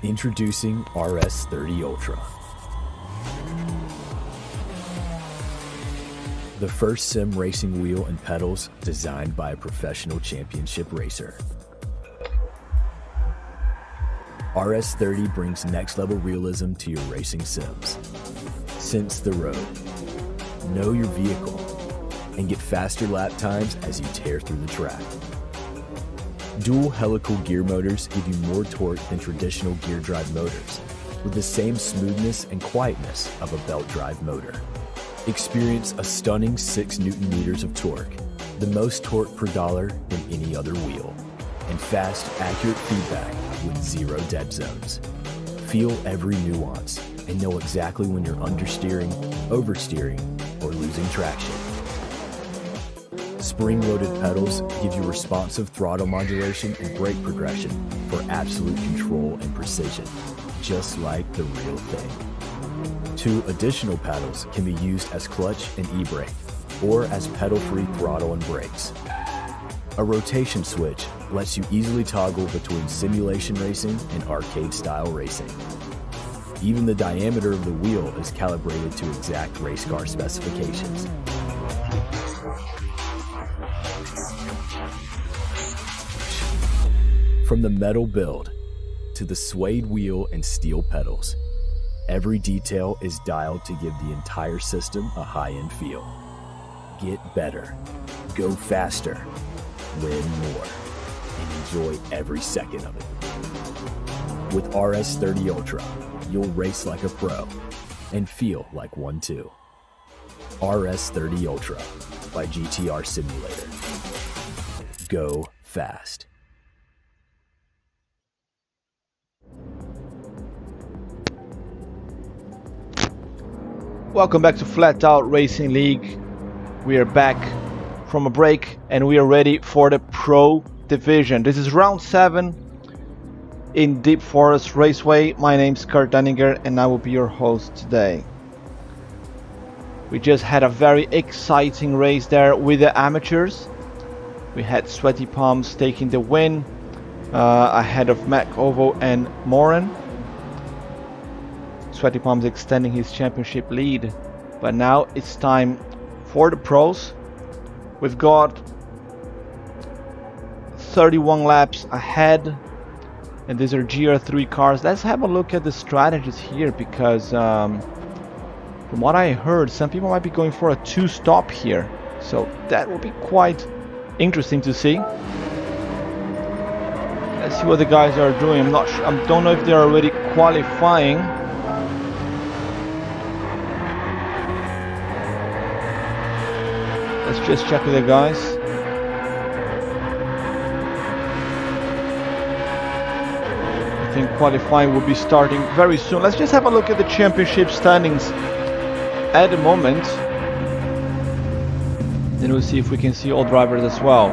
Introducing Rs30 Ultra. The first sim racing wheel and pedals designed by a professional championship racer. Rs30 brings next level realism to your racing sims. Sense the road, know your vehicle, and get faster lap times as you tear through the track. Dual helical gear motors give you more torque than traditional gear drive motors, with the same smoothness and quietness of a belt drive motor. Experience a stunning 6 Nm of torque, the most torque per dollar than any other wheel, and fast, accurate feedback with 0 dead zones. Feel every nuance and know exactly when you're understeering, oversteering, or losing traction. Spring-loaded pedals give you responsive throttle modulation and brake progression for absolute control and precision, just like the real thing. 2 additional paddles can be used as clutch and e-brake, or as pedal-free throttle and brakes. A rotation switch lets you easily toggle between simulation racing and arcade-style racing. Even the diameter of the wheel is calibrated to exact race car specifications. From the metal build to the suede wheel and steel pedals, every detail is dialed to give the entire system a high-end feel. Get better, go faster, win more, and enjoy every second of it. With Rs30 Ultra, you'll race like a pro and feel like one too. Rs30 Ultra by GTR Simulator. Go fast. Welcome back to Flatout Racing League. We are back from a break and we are ready for the Pro Division. This is round 7 in Deep Forest Raceway. My name's Kurt Dunninger and I will be your host today. We just had a very exciting race there with the amateurs. We had Sweaty Palms taking the win ahead of Mac Ovo and Moran. Sweaty Palms extending his championship lead, but now it's time for the pros. We've got 31 laps ahead, and these are GR3 cars. Let's have a look at the strategies here, because from what I heard, some people might be going for a 2-stop here, so that will be quite interesting to see. Let's see what the guys are doing. I'm not sure, I don't know if they're already qualifying. Let's just check with the guys. I think qualifying will be starting very soon. Let's just have a look at the championship standings at the moment. Then we'll see if we can see all drivers as well.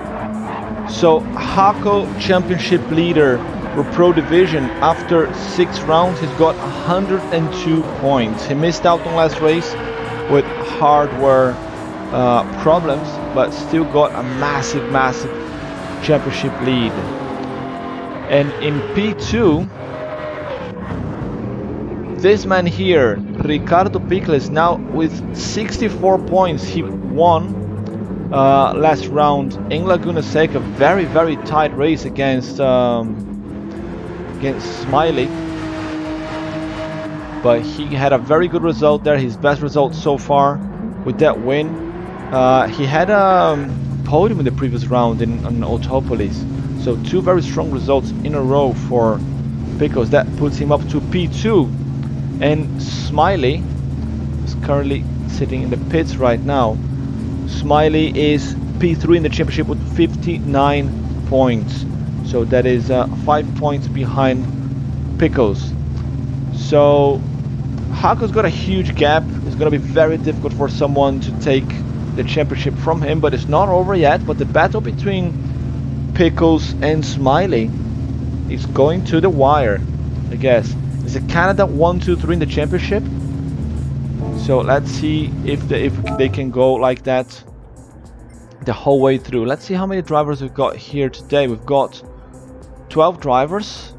So Hako championship leader for Pro Division after 6 rounds. He's got 102 points. He missed out on last race with hardware problems, but still got a massive championship lead. And in P2, this man here, Ricardo Pickles, now with 64 points. He won last round in Laguna Seca. Very tight race against Smiley, but he had a very good result there, his best result so far with that win. He had a podium in the previous round in Autopolis, so 2 very strong results in a row for Pickles. That puts him up to P2, and Smiley is currently sitting in the pits right now. Smiley is P3 in the championship with 59 points, so that is 5 points behind Pickles. So Hako's got a huge gap. It's going to be very difficult for someone to take the championship from him, but it's not over yet. But the battle between Pickles and Smiley is going to the wire, I guess. Is it Canada 1, 2, 3 in the championship? So let's see if they can go like that the whole way through. Let's see how many drivers we've got here today. We've got 12 drivers.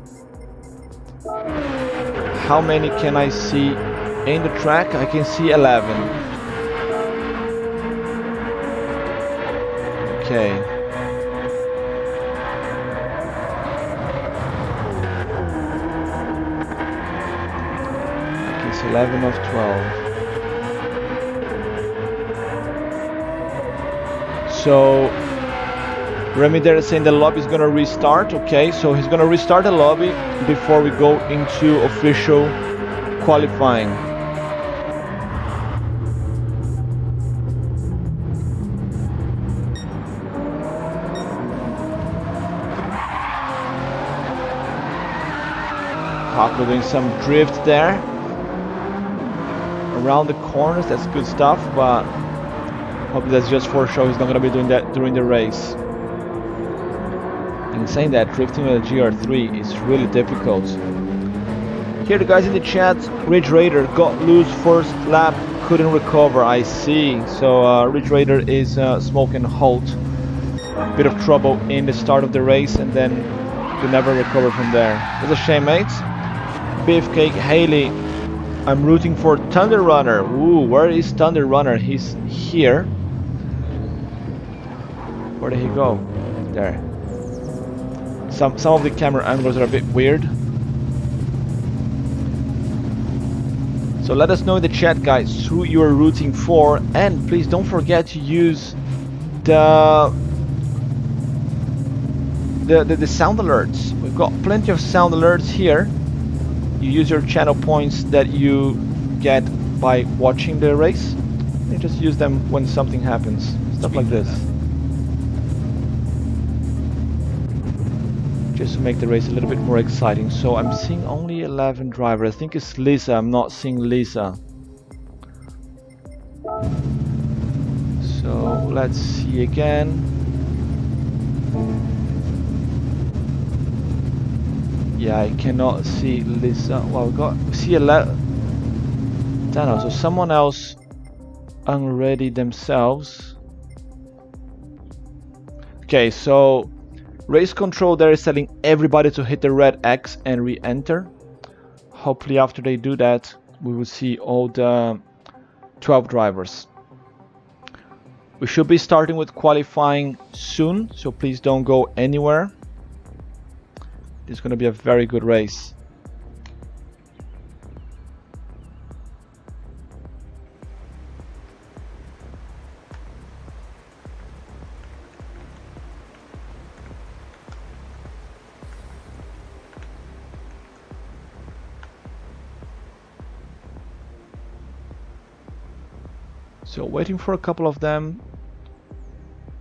How many can I see in the track? I can see 11. Okay. I can see 11 of 12. So Remy there is saying the lobby is gonna restart. Okay, so he's gonna restart the lobby before we go into official qualifying. We're doing some drift there around the corners. That's good stuff, but hopefully that's just for show. He's not going to be doing that during the race. And saying that drifting with a GR3 is really difficult. Here the guys in the chat, Ridge Raider got loose first lap, couldn't recover. I see. So Ridge Raider is smoking halt. Bit of trouble in the start of the race and then could never recover from there. It's a shame, mates. Beefcake Haley, I'm rooting for Thunder Runner. Ooh, where is Thunder Runner? He's here. Where did he go? There. Some of the camera angles are a bit weird. So let us know in the chat, guys, who you are rooting for, and please don't forget to use the sound alerts. We've got plenty of sound alerts here. You use your channel points that you get by watching the race. You just use them when something happens. Stuff like this. Just to make the race a little bit more exciting. So I'm seeing only 11 drivers. I think it's Lisa. I'm not seeing Lisa. So let's see again. Yeah, I cannot see Lisa. Well, we see 11. Don't know. So someone else unready themselves. Okay, so race control there is telling everybody to hit the red X and re-enter. Hopefully after they do that, we will see all the 12 drivers. We should be starting with qualifying soon, so please don't go anywhere. It's going to be a very good race. So waiting for a couple of them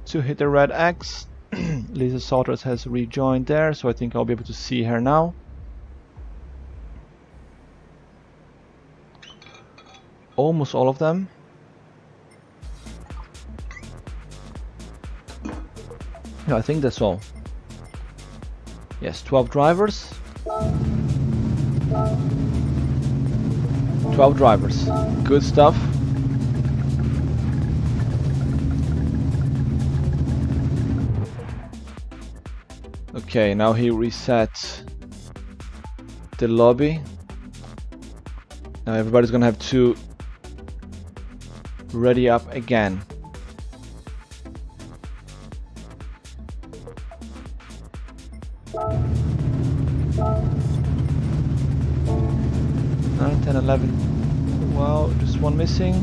to hit the red X. Lisa Salters has rejoined there, so I think I'll be able to see her now. Almost all of them. Yeah, I think that's all. Yes, 12 drivers. 12 drivers. Good stuff. Okay, now he resets the lobby. Now everybody's gonna have to ready up again. Nine, 10, 11. Well, just one missing.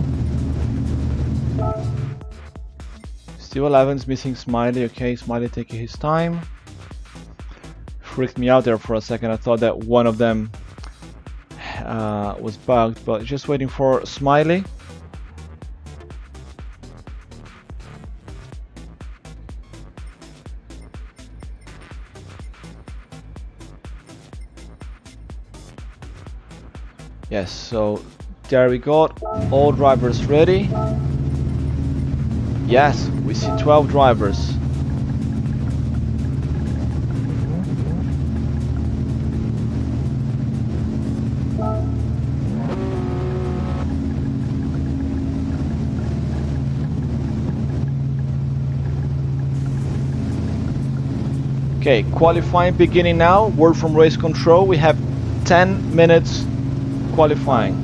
Still 11's missing Smiley. Okay, Smiley taking his time. Freaked me out there for a second. I thought that one of them was bugged, but just waiting for Smiley. Yes, so there we got all drivers ready. Yes, we see 12 drivers. Okay, qualifying beginning now. Word from race control. We have 10 minutes qualifying.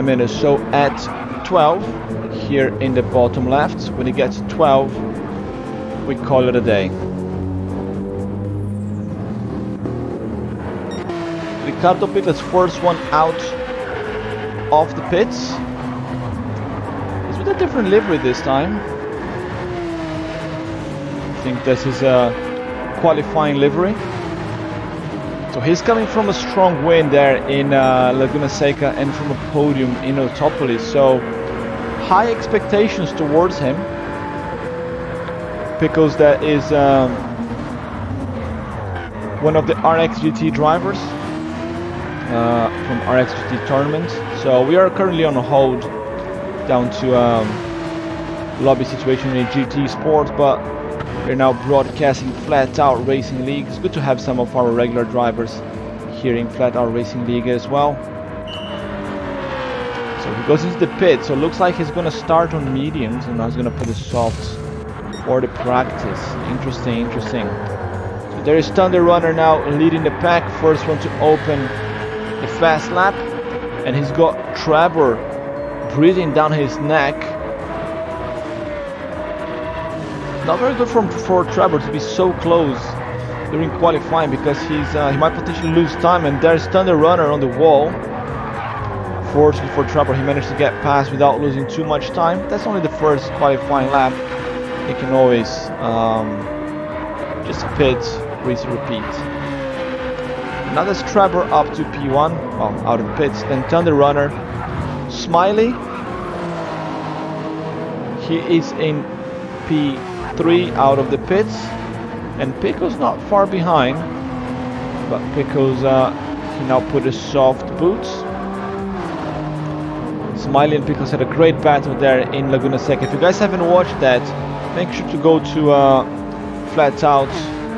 Minutes. So at 12 here in the bottom left, when it gets 12 we call it a day. Ricardo Pickles, first one out of the pits. It's with a different livery this time. I think this is a qualifying livery. So he's coming from a strong win there in Laguna Seca and from a podium in Autopolis. So high expectations towards him. Pickles, that is one of the RXGT drivers from RXGT tournament. So we are currently on a hold down to lobby situation in GT Sports, but we're now broadcasting Flatout Racing League. It's good to have some of our regular drivers here in Flatout Racing League as well. So he goes into the pit, so it looks like he's going to start on mediums and now he's going to put the softs for the practice. Interesting, interesting. So there is Thunder Runner now leading the pack, first one to open the fast lap, and he's got Trevor breathing down his neck. Not very good for Trevor to be so close during qualifying, because he might potentially lose time. And there's Thunder Runner on the wall. Fortunately for Trevor, he managed to get past without losing too much time. That's only the first qualifying lap. He can always just pit, rinse and repeat. Now there's Trevor up to P1, well, out of the pits. Then Thunder Runner, Smiley. He is in P3 out of the pits, and Pickles not far behind, but Pickles he now put his soft boots. Smiley and Pickles had a great battle there in Laguna Seca. If you guys haven't watched that, make sure to go to Flatout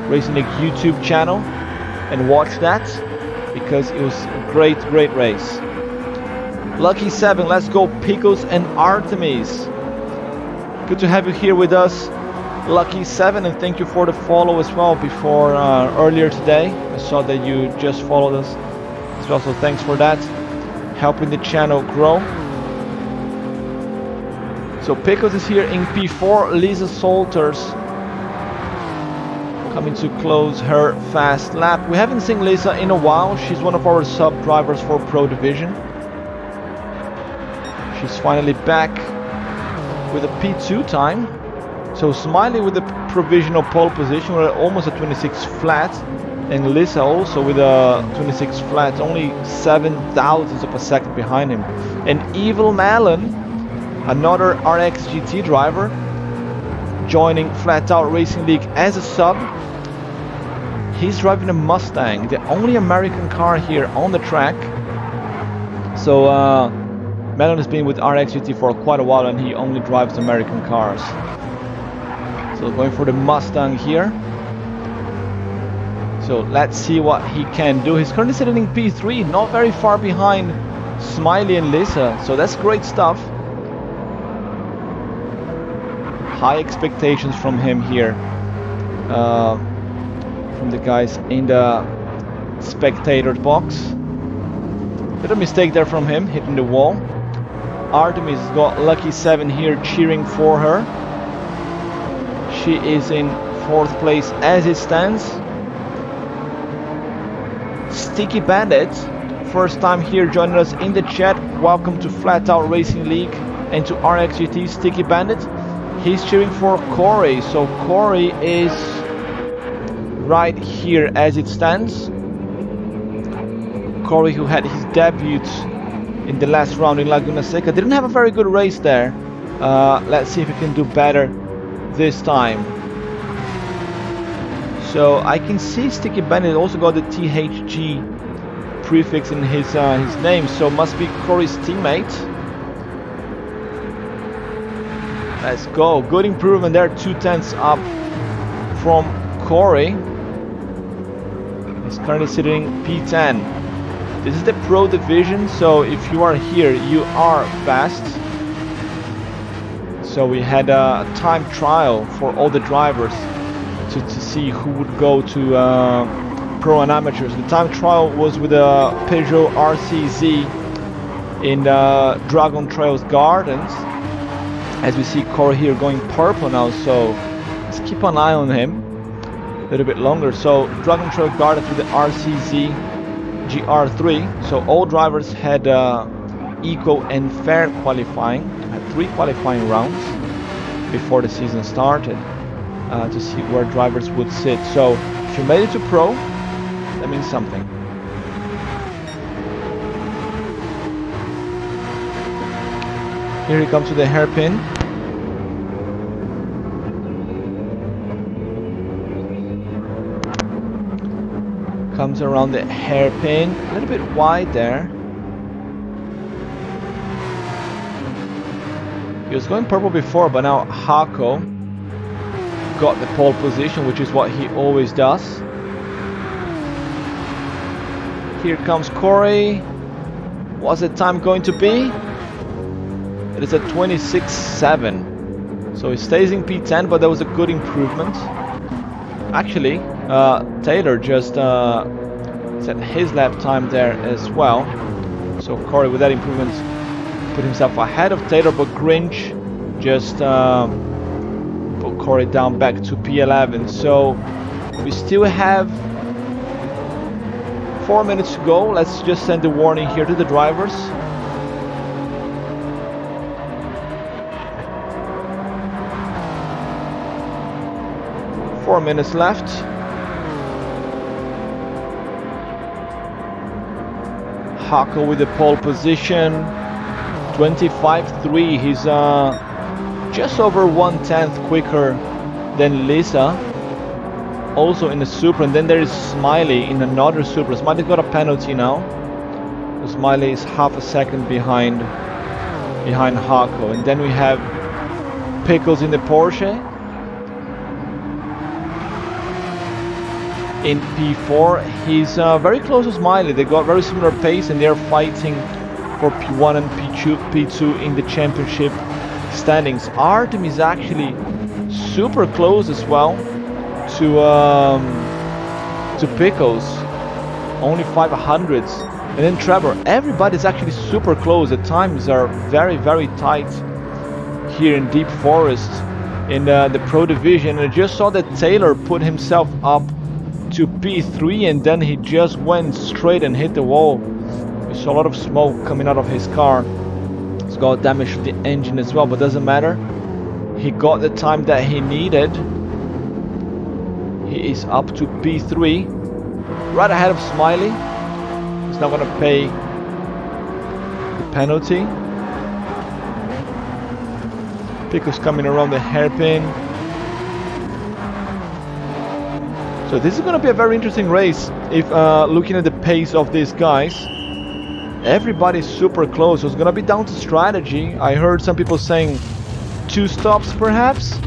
Racing League YouTube channel and watch that, because it was a great race. Lucky 7, let's go Pickles and Artemis. Good to have you here with us, Lucky 7, and thank you for the follow as well before earlier today. I saw that you just followed us as well, so thanks for that, helping the channel grow. So Pickles is here in P4, Lisa Salters coming to close her fast lap. We haven't seen Lisa in a while. She's one of our sub drivers for Pro Division. She's finally back with a P2 time. So Smiley with a provisional pole position. We're almost at 26 flat, and Lisa also with a 26 flat, only 7 thousandths of a second behind him. And Evil Malin, another RXGT driver, joining Flatout Racing League as a sub. He's driving a Mustang, the only American car here on the track. So Malin has been with RXGT for quite a while, and he only drives American cars. So going for the Mustang here. So let's see what he can do. He's currently sitting in P3, not very far behind Smiley and Lisa. So that's great stuff. High expectations from him here. From the guys in the spectator box. Bit of mistake there from him, hitting the wall. Artemis got Lucky 7 here cheering for her. She is in 4th place as it stands. Sticky Bandit, first time here joining us in the chat. Welcome to Flatout Racing League and to RXGT. Sticky Bandit, he's cheering for Corey. So Corey is right here as it stands. Corey, who had his debut in the last round in Laguna Seca, didn't have a very good race there. Let's see if he can do better this time. So I can see Sticky Bandit also got the THG prefix in his name, so must be Corey's teammate. Let's go, good improvement there, 2/10 up from Corey. He's currently sitting P10. This is the Pro Division, so if you are here, you are fast. So we had a time trial for all the drivers to see who would go to Pro and Amateurs. The time trial was with a Peugeot RCZ in Dragon Trails Gardens. As we see Corey here going purple now, so let's keep an eye on him a little bit longer. So Dragon Trail Gardens with the RCZ GR3. So all drivers had equal and fair qualifying. Had 3 qualifying rounds before the season started to see where drivers would sit. So if you made it to Pro, that means something. Here he comes to the hairpin. Comes around the hairpin, a little bit wide there. He was going purple before, but now Hako got the pole position, which is what he always does. Here comes Corey. What's the time going to be? It is a 26.7. So he stays in P10, but that was a good improvement. Actually, Taylor just set his lap time there as well. So Corey, with that improvement, put himself ahead of Taylor, but Grinch just put Corey down back to P11. So we still have 4 minutes to go. Let's just send a warning here to the drivers. Four minutes left. Hako with the pole position. 25.3. He's just over 1/10 quicker than Lisa. Also in the Supra, and then there is Smiley in another Supra. Smiley got a penalty now. So Smiley is half a second behind Hako, and then we have Pickles in the Porsche. In P4, he's very close to Smiley. They got very similar pace, and they're fighting for P1 and P2 in the championship standings. Artem is actually super close as well to Pickles, only 500s. And then Trevor, everybody's actually super close. The times are very, very tight here in Deep Forest in the Pro Division. And I just saw that Taylor put himself up to P3, and then he just went straight and hit the wall. We saw a lot of smoke coming out of his car. It's got damage to the engine as well, but doesn't matter. He got the time that he needed. He is up to P3, right ahead of Smiley. He's not gonna pay the penalty. Pickles coming around the hairpin. So this is going to be a very interesting race. If looking at the pace of these guys, everybody's super close. So it's going to be down to strategy. I heard some people saying 2 stops perhaps,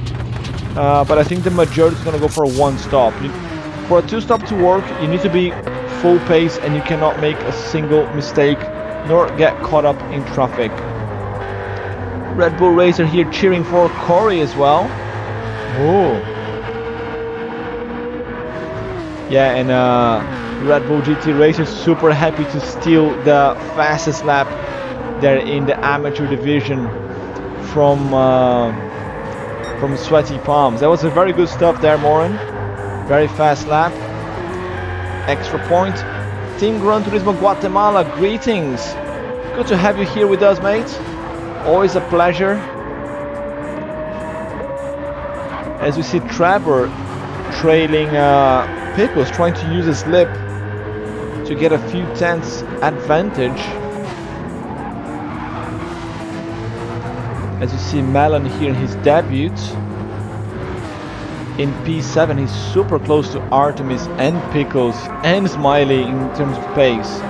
but I think the majority is going to go for 1 stop. For a 2 stop to work, you need to be full pace, and you cannot make a single mistake nor get caught up in traffic. Red Bull Racer here cheering for Corey as well. Oh. Yeah, and Red Bull GT Racer super happy to steal the fastest lap there in the amateur division from Sweaty Palms. That was a very good stuff there, Morin. Very fast lap. Extra point. Team Gran Turismo Guatemala, greetings. Good to have you here with us, mate. Always a pleasure. As we see Trevor trailing Pickles, trying to use his lip to get a few tenths advantage. As you see Melon here in his debut in P7, he's super close to Artemis and Pickles and Smiley in terms of pace.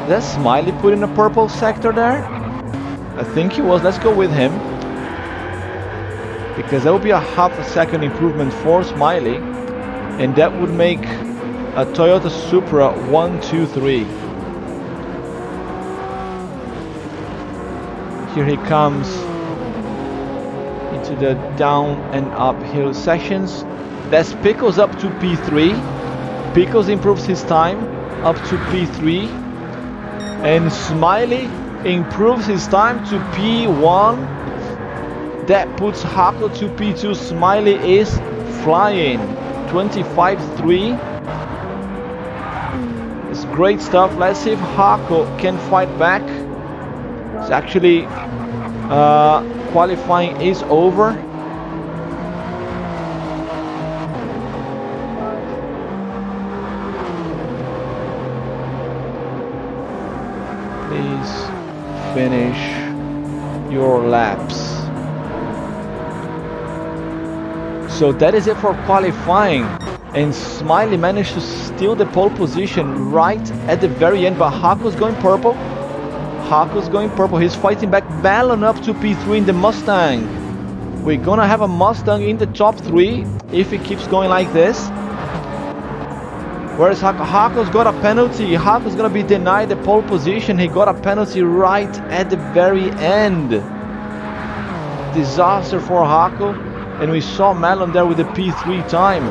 Does Smiley put in a purple sector there? I think he was. Let's go with him, because that would be a half a second improvement for Smiley, and that would make a Toyota Supra 1, 2, 3. Here he comes into the down and uphill sections. That's Pickles up to P3. Pickles improves his time up to P3. And Smiley improves his time to P1. That puts Hako to P2. Smiley is flying. 25-3. It's great stuff. Let's see if Hako can fight back. It's actually qualifying is over. Please finish your laps. So that is it for qualifying, and Smiley managed to steal the pole position right at the very end, but Hako's going purple. Hako's going purple. He's fighting back. Malon up to P3 in the Mustang. We're gonna have a Mustang in the top 3 if it keeps going like this. Whereas Hako's got a penalty. Hako's gonna be denied the pole position. He got a penalty right at the very end. Disaster for Hako. And we saw Malon there with the P3 time.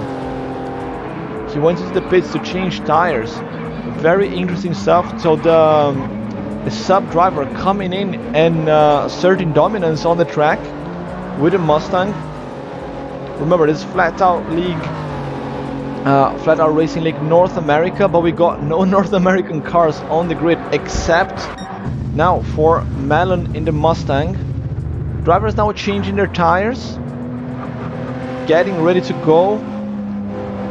He went into the pits to change tires. Very interesting stuff. So the sub driver coming in and asserting dominance on the track with a Mustang. Remember, this is Flatout League, Flatout Racing League North America, but we got no North American cars on the grid except now for Malon in the Mustang. Drivers now changing their tires, getting ready to go.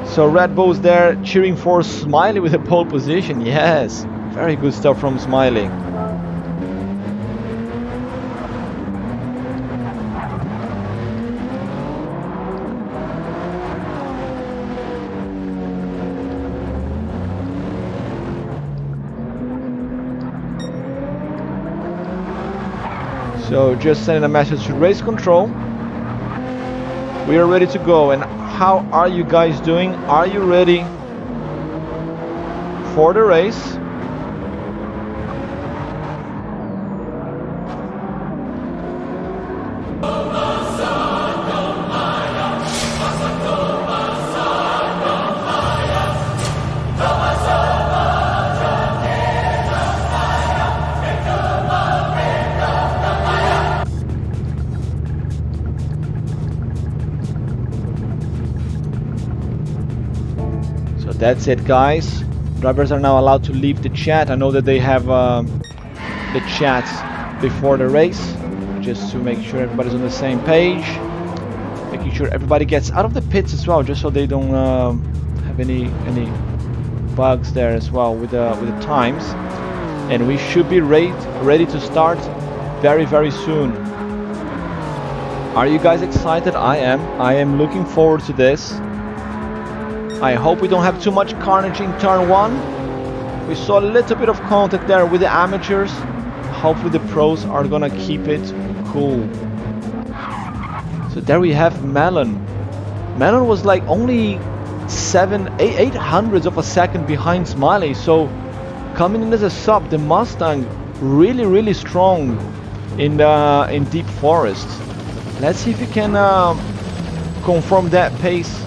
So Red Bull's there cheering for Smiley with a pole position. Yes, very good stuff from Smiley. So just sending a message to race control. We are ready to go. And how are you guys doing? Are you ready for the race? That's it, guys. Drivers are now allowed to leave the chat. I know that they have the chats before the race, just to make sure everybody's on the same page. Making sure everybody gets out of the pits as well, just so they don't have any bugs there as well with the times. And we should be ready to start very, very soon. Are you guys excited? I am. I am looking forward to this. I hope we don't have too much carnage in turn 1. We saw a little bit of contact there with the amateurs. Hopefully the pros are gonna keep it cool. So there we have Malon. Malon was like only 8 hundredths of a second behind Smiley. So coming in as a sub, the Mustang really strong in Deep Forest. Let's see if we can confirm that pace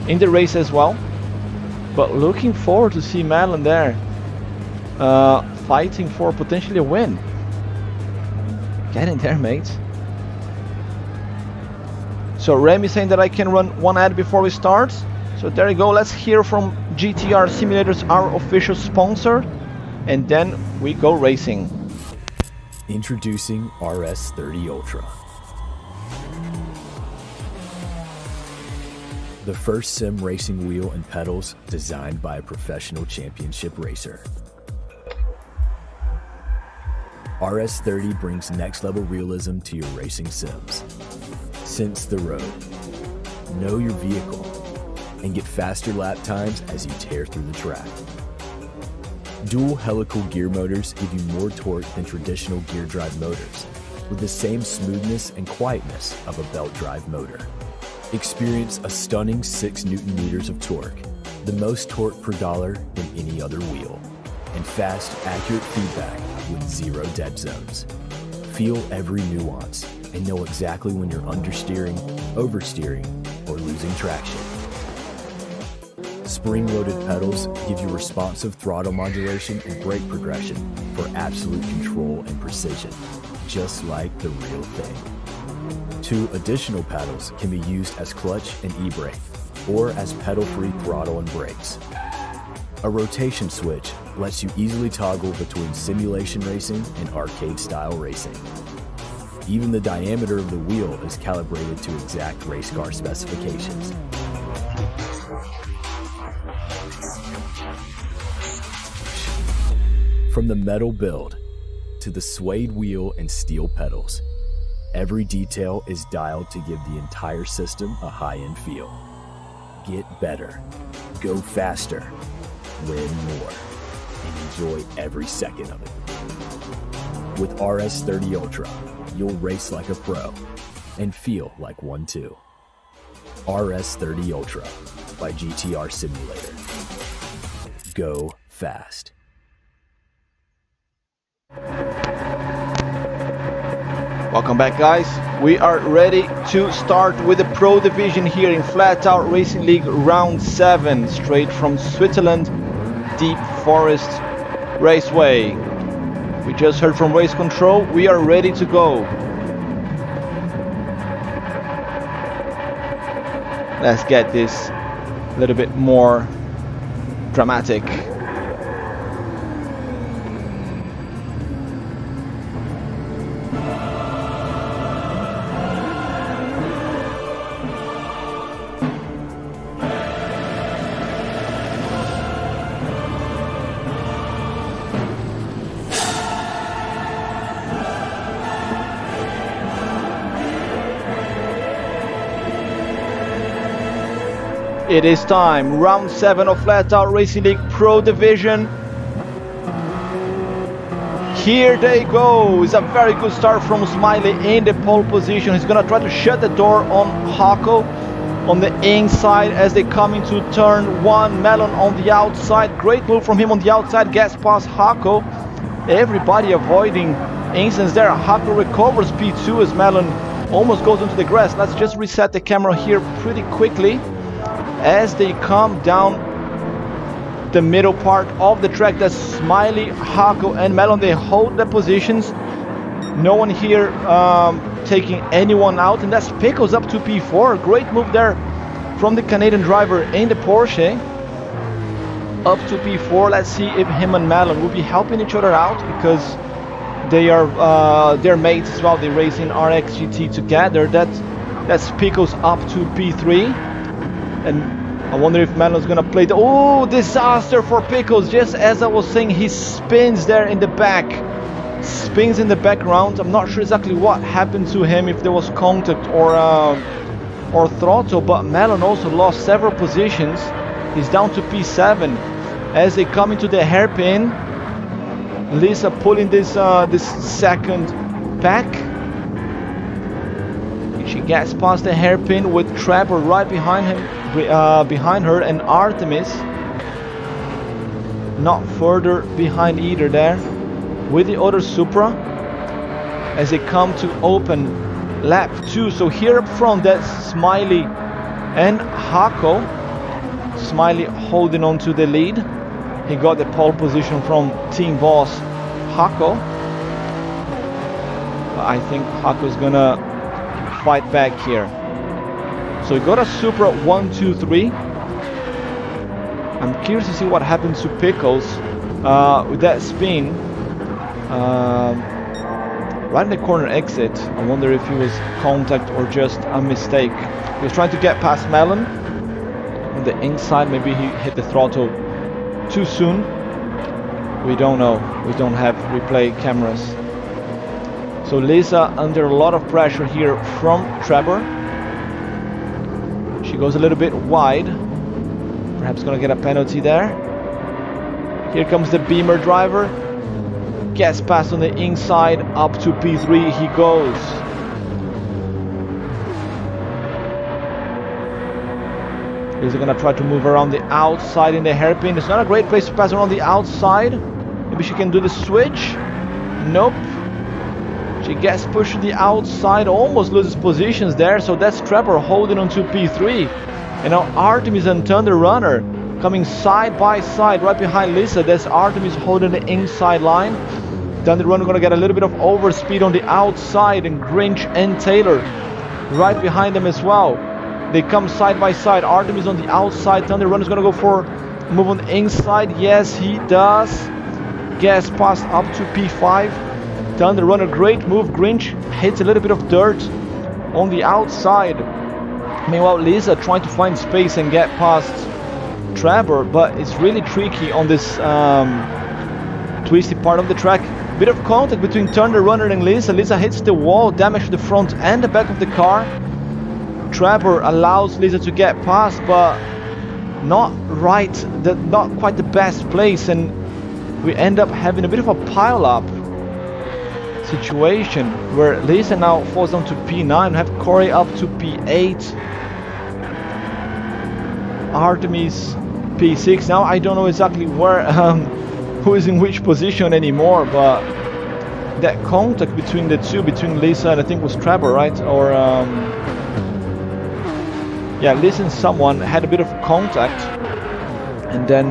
in the race as well. But looking forward to see Malon there fighting for potentially a win. Get in there, mate. So Remy saying that I can run one ad before we start. So there you go. Let's hear from GTR Simulators, our official sponsor, and then we go racing. Introducing Rs30 Ultra. The first sim racing wheel and pedals designed by a professional championship racer. Rs30 brings next level realism to your racing sims. Sense the road, know your vehicle, and get faster lap times as you tear through the track. Dual helical gear motors give you more torque than traditional gear drive motors, with the same smoothness and quietness of a belt drive motor. Experience a stunning 6 Nm of torque, the most torque per dollar than any other wheel, and fast, accurate feedback with 0 dead zones. Feel every nuance and know exactly when you're understeering, oversteering, or losing traction. Spring-loaded pedals give you responsive throttle modulation and brake progression for absolute control and precision, just like the real thing. 2 additional paddles can be used as clutch and e-brake, or as pedal-free throttle and brakes. A rotation switch lets you easily toggle between simulation racing and arcade-style racing. Even the diameter of the wheel is calibrated to exact race car specifications. From the metal build to the suede wheel and steel pedals, every detail is dialed to give the entire system a high-end feel. Get better, go faster, win more, and enjoy every second of it. With Rs30 Ultra, you'll race like a pro and feel like one too. Rs30 Ultra by GTR Simulator. Go fast. Welcome back, guys. We are ready to start with the Pro Division here in Flatout Racing League Round 7, straight from Switzerland, Deep Forest Raceway. We just heard from Race Control. We are ready to go. Let's get this a little bit more dramatic. It is time, round 7 of Flatout Racing League Pro Division. Here they go. It's a very good start from Smiley in the pole position. He's gonna try to shut the door on Hako on the inside as they come into turn 1. Melon on the outside. Great move from him on the outside. Gets past Hako. Everybody avoiding incidents there. Hako recovers P2 as Melon almost goes into the grass. Let's just reset the camera here pretty quickly. As they come down the middle part of the track, that's Smiley, Hako and Melon. They hold their positions. No one here taking anyone out, and that's Pickles up to P4. Great move there from the Canadian driver in the Porsche. Up to P4. Let's see if him and Melon will be helping each other out, because they are they're mates as well. They race in RX GT together. That's Pickles up to P3. And I wonder if Melon's gonna play the... Oh, disaster for Pickles. Just as I was saying, he spins there in the back. Spins in the background. I'm not sure exactly what happened to him, if there was contact or throttle, but Melon also lost several positions. He's down to P7 as they come into the hairpin. Lisa pulling this second pack. She gets past the hairpin with Trevor right behind her, and Artemis not further behind either there with the other Supra as they come to open lap 2. So here up front, that's Smiley and Hako. Smiley holding on to the lead. He got the pole position from team boss Hako. I think Hako is gonna fight back here. So we got a Supra 1, 2, 3. I'm curious to see what happens to Pickles with that spin. Right in the corner exit. I wonder if he was contact or just a mistake. He was trying to get past Melon on the inside. Maybe he hit the throttle too soon. We don't know. We don't have replay cameras. So Lisa under a lot of pressure here from Trevor. She goes a little bit wide. Perhaps gonna get a penalty there. Here comes the Beamer driver. Gets past on the inside, up to P3 he goes. Lisa gonna try to move around the outside in the hairpin. It's not a great place to pass around the outside. Maybe she can do the switch. Nope. She gets pushed to the outside, almost loses positions there. So that's Trevor holding on to P3. And now Artemis and Thunder Runner coming side by side right behind Lisa. That's Artemis holding the inside line. Thunder Runner gonna get a little bit of overspeed on the outside, and Grinch and Taylor right behind them as well. They come side by side. Artemis on the outside. Thunder Runner's gonna go for a move on the inside. Yes, he does. Gas pass up to P5. Thunder Runner, great move. Grinch hits a little bit of dirt on the outside. Meanwhile, Lisa trying to find space and get past Trevor, but it's really tricky on this twisty part of the track. Bit of contact between Thunder Runner and Lisa. Lisa hits the wall, damage to the front and the back of the car. Trevor allows Lisa to get past, but not quite the best place, and we end up having a bit of a pile-up situation where Lisa now falls down to P9, have Corey up to P8, Artemis P6. Now I don't know exactly where who is in which position anymore, but that contact between the two, between Lisa and I think it was Trevor, right? Or yeah, Lisa and someone had a bit of contact, and then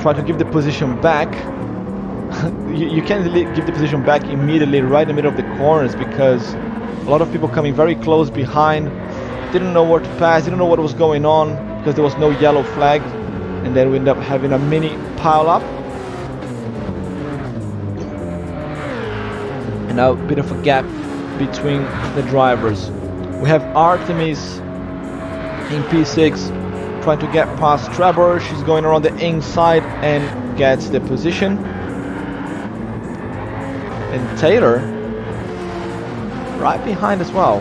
try to give the position back. you can't really give the position back immediately right in the middle of the corners, because a lot of people coming very close behind didn't know where to pass, didn't know what was going on, because there was no yellow flag, and then we end up having a mini pile up. And now a bit of a gap between the drivers. We have Artemis in P6 trying to get past Trevor. She's going around the inside and gets the position. And Taylor right behind as well,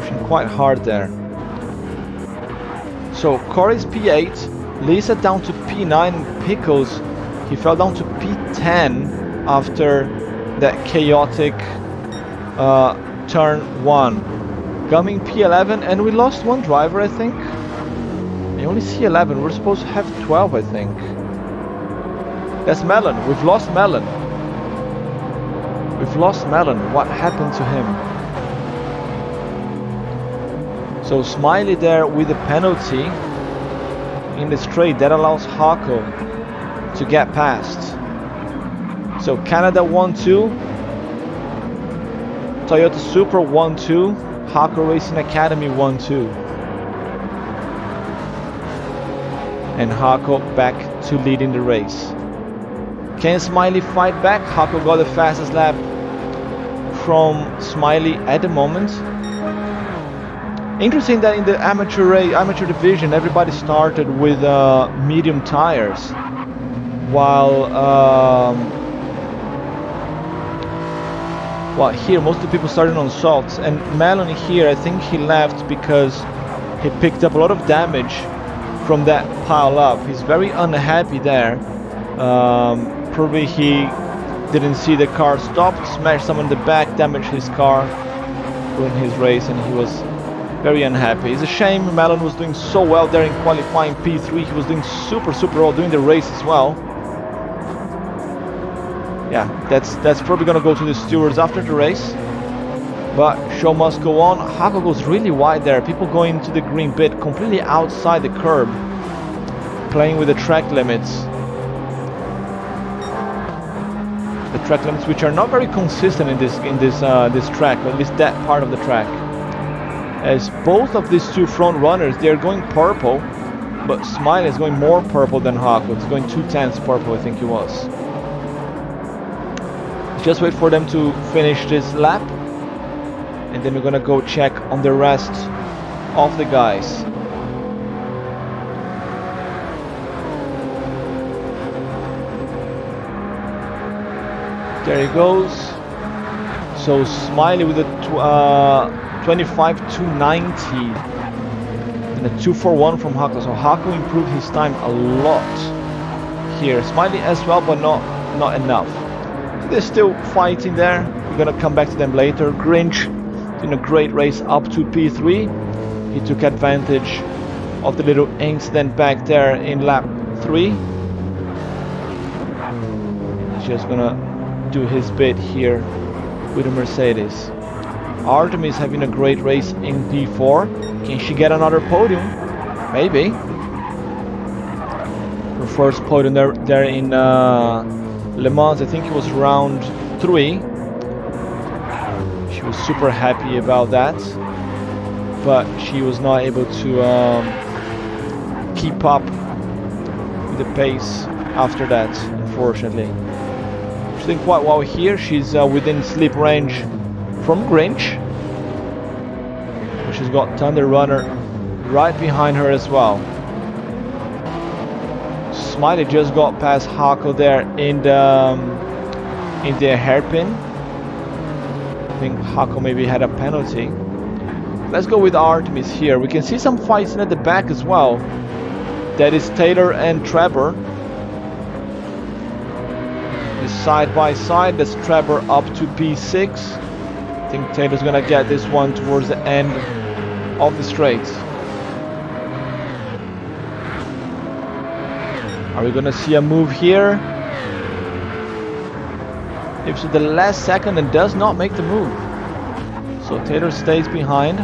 pushing quite hard there. So Corey's P8, Lisa down to P9, Pickles, he fell down to P10 after that chaotic turn 1. Coming P11, and we lost one driver, I think. I only see 11, we're supposed to have 12, I think. That's Melon, we've lost Melon. We've lost Melon, what happened to him? So Smiley there with a penalty in the straight, that allows Hako to get past. So Canada 1-2, Toyota Supra 1-2, Hako Racing Academy 1-2. And Hako back to leading the race. Can Smiley fight back? Hako got the fastest lap from Smiley at the moment. Interesting that in the amateur division everybody started with medium tires, while here most of the people started on softs, and Melanie here, I think he left because he picked up a lot of damage from that pile up. He's very unhappy there. Probably he didn't see the car stop, smashed someone in the back, damaged his car, ruined his race, and he was very unhappy. It's a shame. Melon was doing so well there in qualifying P3. He was doing super well doing the race as well. Yeah, that's probably gonna go to the stewards after the race, but show must go on. Hako goes really wide there, people going to the green pit completely outside the curb, playing with the track limits. The track limits which are not very consistent in this track, or at least that part of the track. As both of these two front runners, they're going purple, but Smiley is going more purple than Hako. It's going 2/10 purple, I think he was. Just wait for them to finish this lap, and then we're gonna go check on the rest of the guys. There he goes. So Smiley with a 25.290 and a 2:41 from Hako. So Hako improved his time a lot here. Smiley as well, but not enough. They're still fighting there. We're gonna come back to them later. Grinch in a great race up to P3. He took advantage of the little incident back there in lap 3. He's just gonna do his bit here with the Mercedes. Artemis having a great race in P4. Can she get another podium? Maybe. Her first podium there in Le Mans, I think it was round 3. She was super happy about that, but she was not able to keep up with the pace after that, unfortunately. She's doing quite well here. She's within slip range from Grinch. She's got Thunder Runner right behind her as well. Smiley just got past Hako there in the hairpin. I think Hako maybe had a penalty. Let's go with Artemis here. We can see some fights in at the back as well. That is Taylor and Trevor. Side by side, that's Trevor up to P6. I think Taylor's gonna get this one towards the end of the straight. Are we gonna see a move here? If so, the last second and does not make the move. So Taylor stays behind.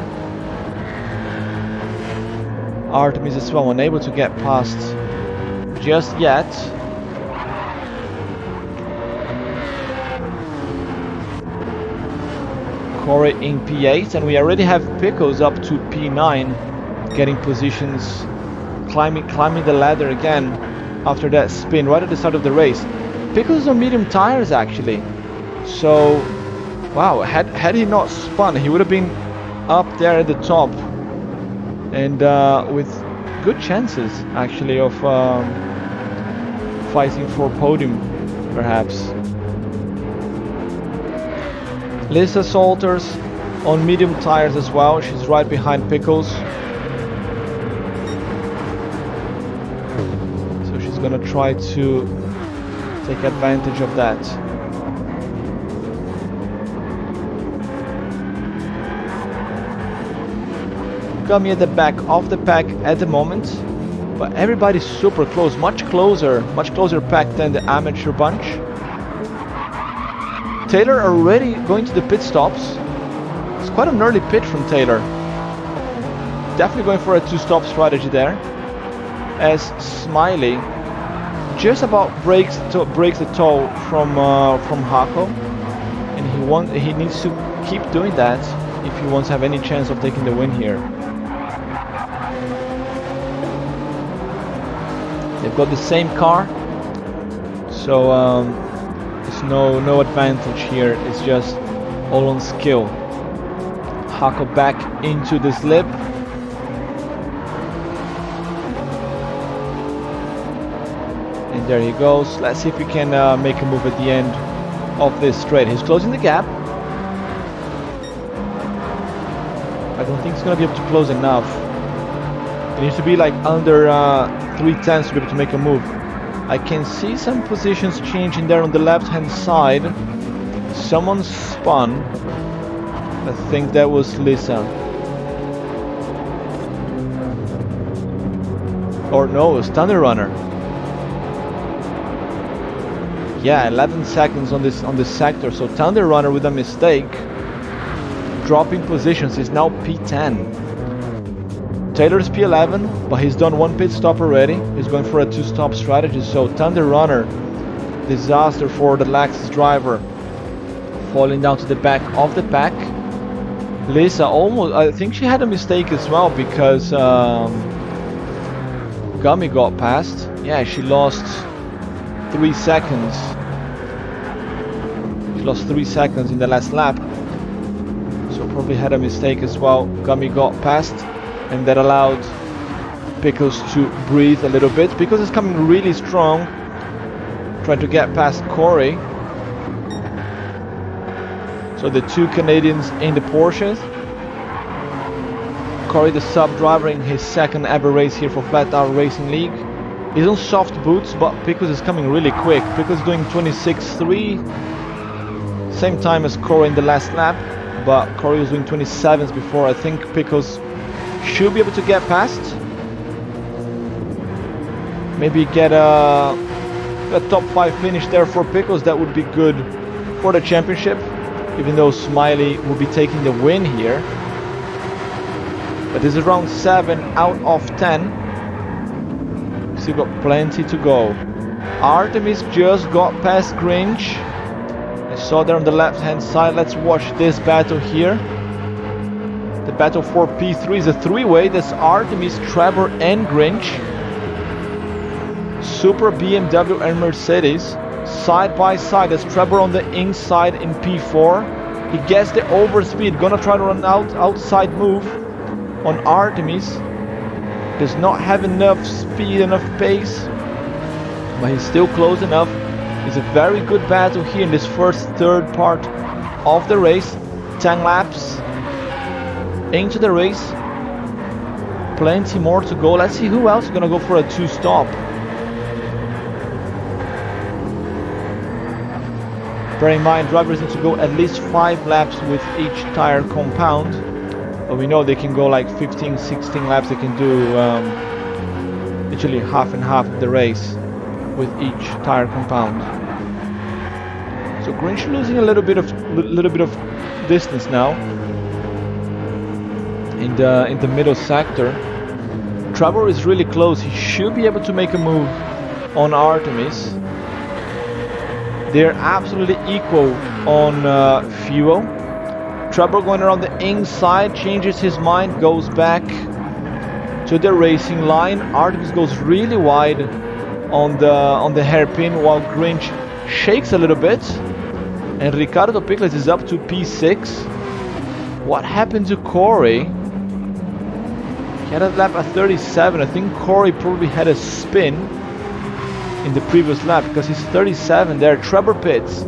Artemis as well, unable to get past just yet. Corey in P8, and we already have Pickles up to P9, getting positions, climbing the ladder again after that spin right at the start of the race. Pickles on medium tires actually, so wow, had he not spun, he would have been up there at the top, and with good chances actually of fighting for podium perhaps. Lisa Salters on medium tires as well. She's right behind Pickles. So she's gonna try to take advantage of that. Gummy at the back of the pack at the moment, but everybody's super close, much closer pack than the amateur bunch. Taylor already going to the pit stops. It's quite an early pit from Taylor. Definitely going for a 2-stop strategy there. As Smiley just about breaks the toe from Hako, and he needs to keep doing that if he wants to have any chance of taking the win here. They've got the same car, so there's no advantage here. It's just all on skill. Hako back into the slip. And there he goes. Let's see if he can make a move at the end of this straight. He's closing the gap. I don't think he's gonna be able to close enough. It needs to be like under 3/10 to be able to make a move. I can see some positions changing there on the left hand side. Someone spun. I think that was Lisa. Or no, it was Thunder Runner. Yeah, 11 seconds on this sector. So Thunder Runner with a mistake, dropping positions, is now P10. Taylor's P11, but he's done one pit stop already. He's going for a 2-stop strategy. So Thunder Runner, disaster for the Lexus driver, falling down to the back of the pack. Lisa almost, I think she had a mistake as well, because Gummy got past. Yeah, she lost 3 seconds. She lost 3 seconds in the last lap. So probably had a mistake as well. Gummy got past, and that allowed Pickles to breathe a little bit. Pickles is coming really strong, trying to get past Corey. So the two Canadians in the Porsches. Corey, the sub driver, in his second ever race here for Flatout Racing League. He's on soft boots, but Pickles is coming really quick. Pickles is doing 26.3, same time as Corey in the last lap, but Corey was doing 27s before. I think Pickles should be able to get past. Maybe get a top 5 finish there for Pickles. That would be good for the championship, even though Smiley will be taking the win here. But this is round 7 out of 10. Still got plenty to go. Artemis just got past Grinch. I saw there on the left hand side. Let's watch this battle here. The battle for P3 is a 3-way. That's Artemis, Trevor and Grinch. Super BMW and Mercedes side by side. That's Trevor on the inside in P4. He gets the overspeed, gonna try to run outside move on Artemis. Does not have enough speed, enough pace, but he's still close enough. It's a very good battle here in this third part of the race. 10 laps into the race, plenty more to go. Let's see who else is gonna go for a 2-stop. Bear in mind, drivers need to go at least 5 laps with each tire compound. But we know they can go like 15, 16 laps. They can do literally half and half of the race with each tire compound. So Grinch losing a little bit of distance now in the middle sector. Trevor is really close. He should be able to make a move on Artemis. They're absolutely equal on fuel. Trevor going around the inside, changes his mind, goes back to the racing line. Artemis goes really wide on the hairpin, while Grinch shakes a little bit. And Ricardo Pickles is up to P6. What happened to Corey? He had a lap at 37. I think Corey probably had a spin in the previous lap because he's 37 there. Trevor pits.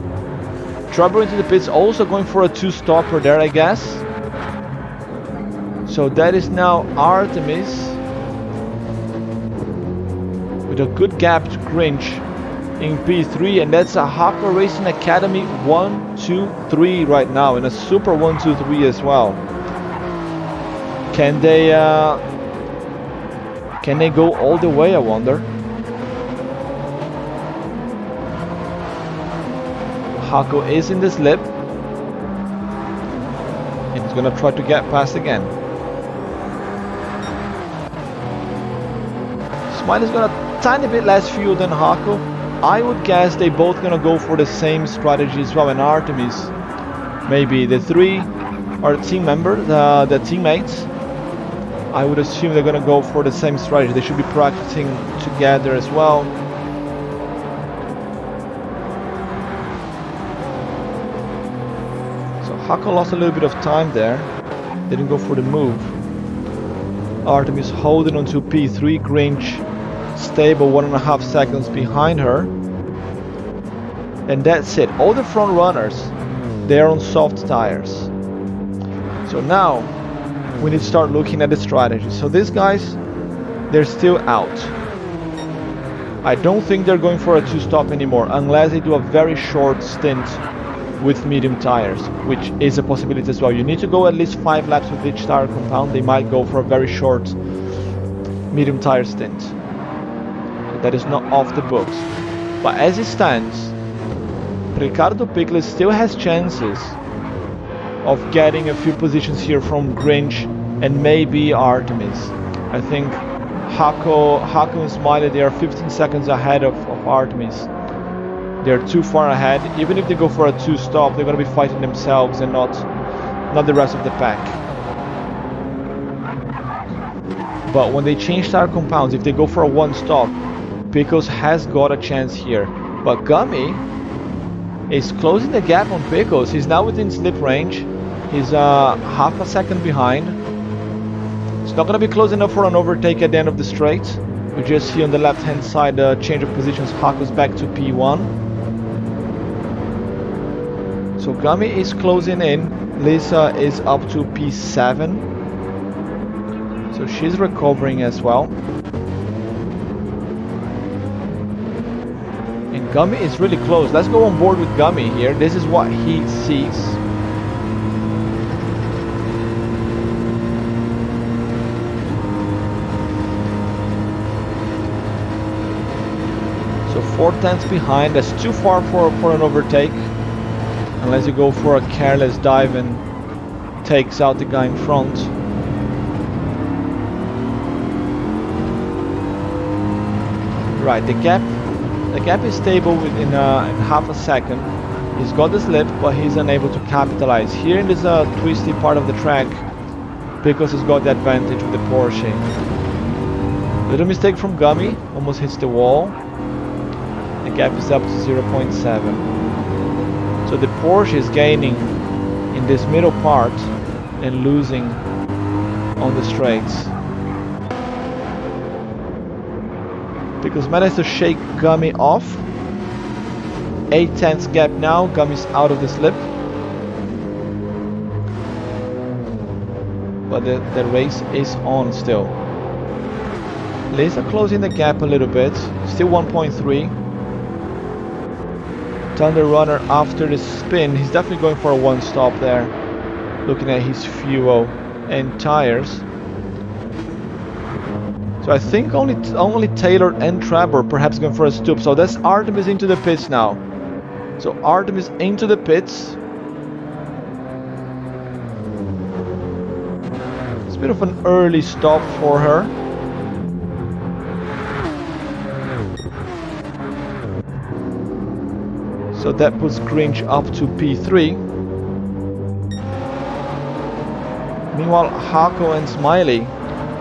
Trevor into the pits, also going for a 2-stopper there, I guess. So that is now Artemis with a good gap to Grinch in P3, and that's a Hako Racing Academy 1-2-3 right now, and a super 1-2-3 as well. Can they go all the way, I wonder? Hako is in the slip, and he's gonna try to get past again. Smiley's got a tiny bit less fuel than Hako. I would guess they both gonna go for the same strategy as well. And Artemis, maybe the 3 are the team members, the teammates. I would assume they're gonna go for the same strategy. They should be practicing together as well. Hako lost a little bit of time there. Didn't go for the move. Artemis holding on to P3. Grinch stable 1.5 seconds behind her. And that's it. All the front runners, they're on soft tires. So now we need to start looking at the strategy. So these guys, they're still out. I don't think they're going for a 2-stop anymore unless they do a very short stint with medium tires, which is a possibility as well. You need to go at least 5 laps with each tire compound. They might go for a very short medium tire stint. That is not off the books. But as it stands, Ricardo Pickles still has chances of getting a few positions here from Grinch and maybe Artemis. I think Hako and Smiley, they are 15 seconds ahead of Artemis. They're too far ahead. Even if they go for a 2-stop, they're going to be fighting themselves and not the rest of the pack. But when they change tire compounds, if they go for a 1-stop, Pickles has got a chance here. But Gummy is closing the gap on Pickles. He's now within slip range. He's half a second behind. It's not going to be close enough for an overtake at the end of the straight. We just see on the left hand side the change of positions. Hako's back to P1. So Gummy is closing in. Lisa is up to P7. So she's recovering as well. And Gummy is really close. Let's go on board with Gummy here. This is what he sees. So 4 tenths behind. That's too far for an overtake. unless you go for a careless dive and takes out the guy in front. Right, the gap is stable within half a second. He's got the slip, but he's unable to capitalize. Here in this twisty part of the track, Pickles has got the advantage with the Porsche. Little mistake from Gummy, almost hits the wall. The gap is up to 0.7. So the Porsche is gaining in this middle part and losing on the straights. Pickles managed to shake Gummy off. 8/10 gap now, Gummy's out of the slip. But the race is on still. Lisa closing the gap a little bit, still 1.3. Thunder Runner after the spin, he's definitely going for a one stop there. Looking at his fuel and tires. So I think only Taylor and Trevor perhaps going for a stoop. So that's Artemis into the pits now. So Artemis into the pits. It's a bit of an early stop for her. So that puts Grinch up to P3. Meanwhile, Hako and Smiley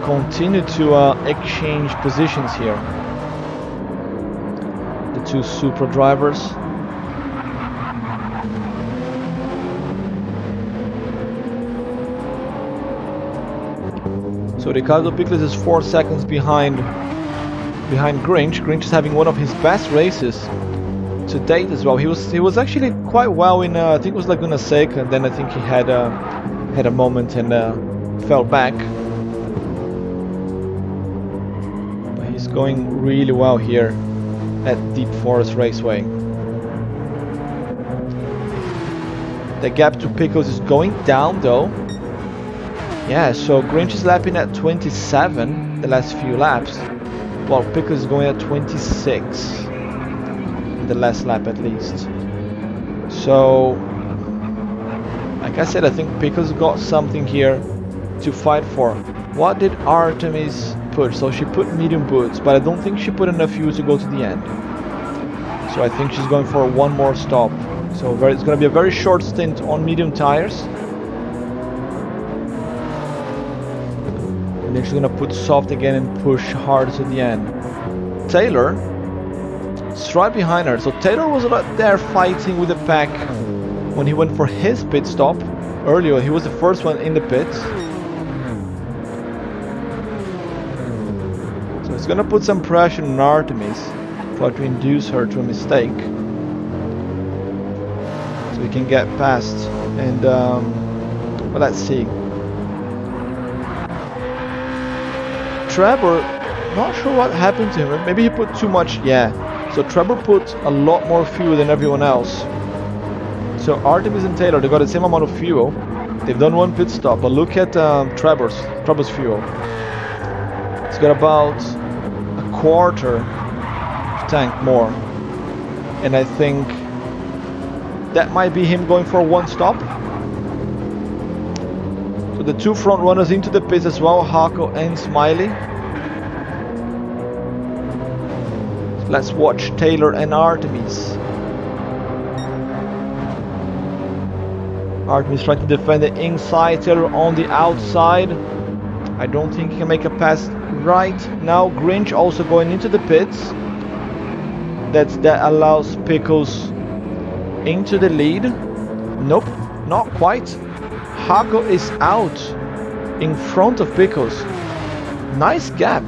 continue to exchange positions here. The two Supra drivers. So Ricardo Pickles is 4 seconds behind Grinch. Grinch is having one of his best races to date as well. He was actually quite well in I think it was Laguna Seca, and then I think he had a moment and fell back. He's going really well here at Deep Forest Raceway. The gap to Pickles is going down though. Yeah, so Grinch is lapping at 27 the last few laps, while Pickles is going at 26 the last lap at least. So, like I said, I think Pickles got something here to fight for. What did Artemis put? So she put medium boots, but I don't think she put enough fuel to go to the end. So I think she's going for one more stop. So it's going to be a very short stint on medium tires. And then she's going to put soft again and push hard to the end. Taylor is right behind her. So Taylor was there fighting with the pack when he went for his pit stop earlier. He was the first one in the pits. It's gonna put some pressure on Artemis, try to induce her to a mistake, so we can get past. And well, let's see. Trevor, not sure what happened to him. Maybe he put too much. Yeah. So Trevor put a lot more fuel than everyone else. So Artemis and Taylor, they got the same amount of fuel. They've done one pit stop, but look at Trevor's fuel. It's got about quarter tank more, and I think that might be him going for one stop. So the two front runners into the pits as well, Hako and Smiley. So let's watch Taylor and Artemis. Artemis trying to defend the inside, Taylor on the outside. I don't think he can make a pass right now. Grinch also going into the pits. That allows Pickles into the lead. Nope, not quite. Hako is out in front of Pickles. Nice gap.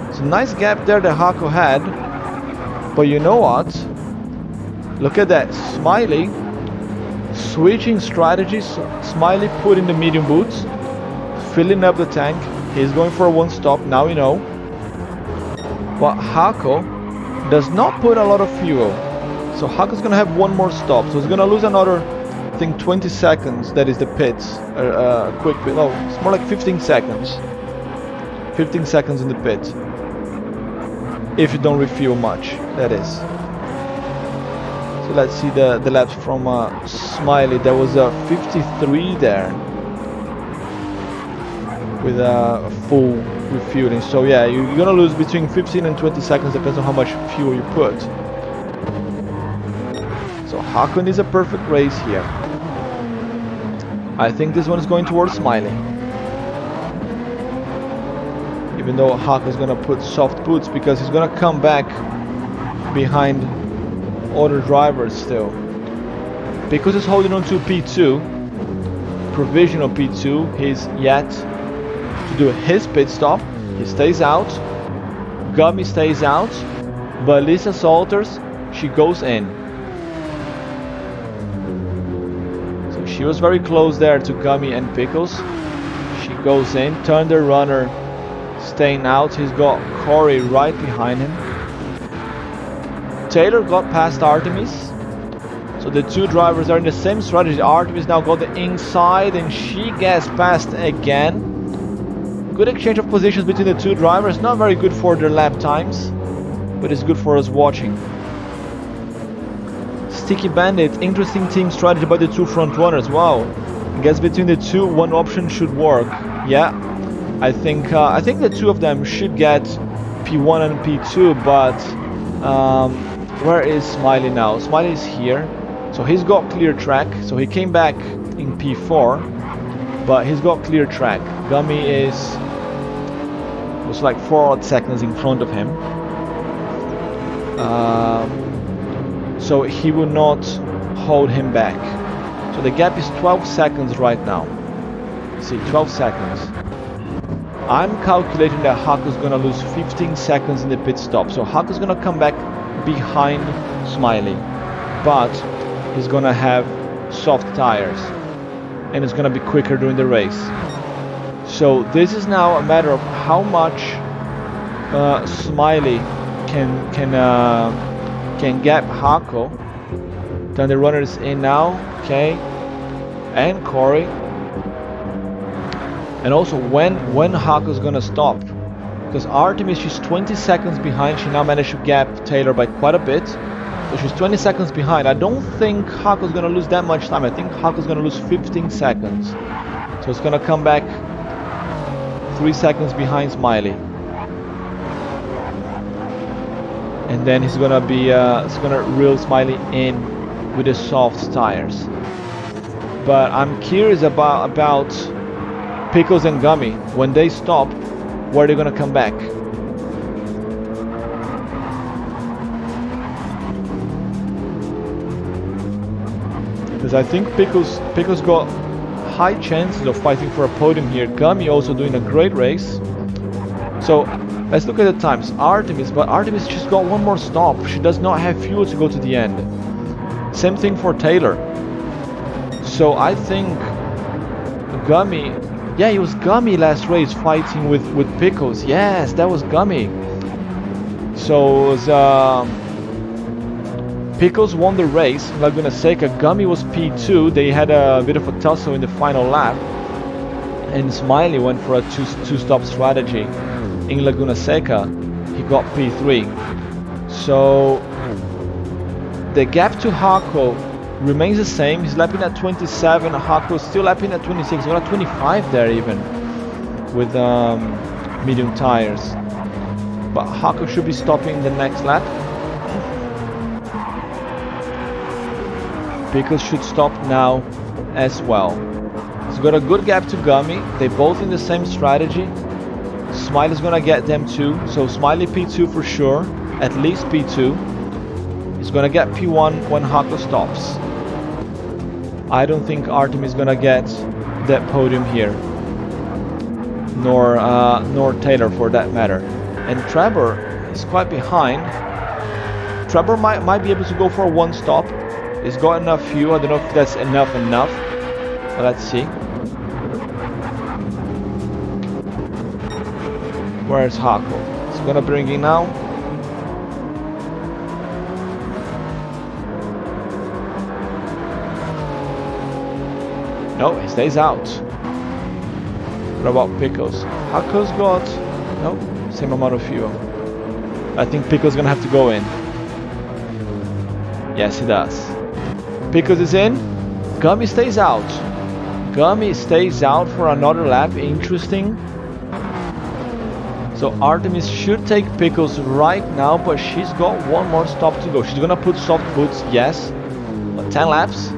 It's a nice gap there that Hako had. But you know what? Look at that. Smiley switching strategies. Smiley put in the medium boots, filling up the tank. He's going for a one stop, now we know. But Hako does not put a lot of fuel. So Hako's gonna have one more stop. So he's gonna lose another, I think 20 seconds, that is the pits. Quick pit, no, it's more like 15 seconds. 15 seconds in the pit. If you don't refuel much, that is. So let's see the laps from Smiley. There was a 53 there with a full refueling. So yeah, you're gonna lose between 15 and 20 seconds, depends on how much fuel you put. So Haakon is a perfect race here. I think this one is going towards Smiley. Even though Haakon is gonna put soft boots because he's gonna come back behind other drivers still. Pickles is holding on to P2, provisional P2. He's yet to do his pit stop. He stays out. Gummy stays out. But Lisa Salters, she goes in. So she was very close there to Gummy and Pickles. She goes in. Thunder Runner staying out. He's got Corey right behind him. Taylor got past Artemis. So the two drivers are in the same strategy. Artemis now got the inside and she gets past again. Good exchange of positions between the two drivers. Not very good for their lap times, but it's good for us watching. Sticky Bandit, interesting team strategy by the two front runners. Wow, I guess between the two, one option should work. Yeah, I think the two of them should get P1 and P2, but where is Smiley now? Smiley is here, so he's got clear track. So he came back in P4, but he's got clear track. Gummy was like 4 odd seconds in front of him. So he will not hold him back. So the gap is 12 seconds right now. See, 12 seconds. I'm calculating that Haakko's gonna lose 15 seconds in the pit stop. So Haakko's gonna come back behind Smiley, but he's gonna have soft tires and it's gonna be quicker during the race. So this is now a matter of how much Smiley can gap Haakko. Then the runner is in now, okay, and Corey. And also when Haakko's gonna stop, because Artemis, she's 20 seconds behind. She now managed to gap Taylor by quite a bit, so she's 20 seconds behind. I don't think Haakko's gonna lose that much time. I think Haakko's gonna lose 15 seconds, so it's gonna come back 3 seconds behind Smiley, and then he's gonna be it's gonna reel Smiley in with the soft tires. But I'm curious about Pickles and Gummy. When they stop, where are they gonna come back? Because I think Pickles got high chances of fighting for a podium here. Gummy also doing a great race. So let's look at the times. Artemis just got one more stop. She does not have fuel to go to the end. Same thing for Taylor. So I think Gummy, yeah, it was Gummy last race fighting with Pickles. Yes, that was Gummy. So it was, Pickles won the race in Laguna Seca. Gummy was P2. They had a bit of a tussle in the final lap, and Smiley went for a two-stop strategy in Laguna Seca. He got P3. So the gap to Haakko remains the same. He's lapping at 27. Haakko still lapping at 26. He's got a 25 there even with medium tires. But Haakko should be stopping the next lap. Pickles should stop now as well. He's got a good gap to Gummy. They're both in the same strategy. Smiley's gonna get them too. So Smiley P2 for sure, at least P2. He's gonna get P1 when Haakko stops. I don't think Artemis is gonna get that podium here, nor Taylor for that matter. And Trevor is quite behind. Trevor might be able to go for a one stop. He's got enough fuel. I don't know if that's enough. But let's see. Where's Haakko? He's gonna bring in now. No, he stays out. What about Pickles? Haakko's got no, same amount of fuel. I think Pickles gonna have to go in. Yes, he does. Pickles is in. Gummy stays out. Gummy stays out for another lap. Interesting. So Artemis should take Pickles right now, but she's got one more stop to go. She's gonna put soft boots, yes. But 10 laps.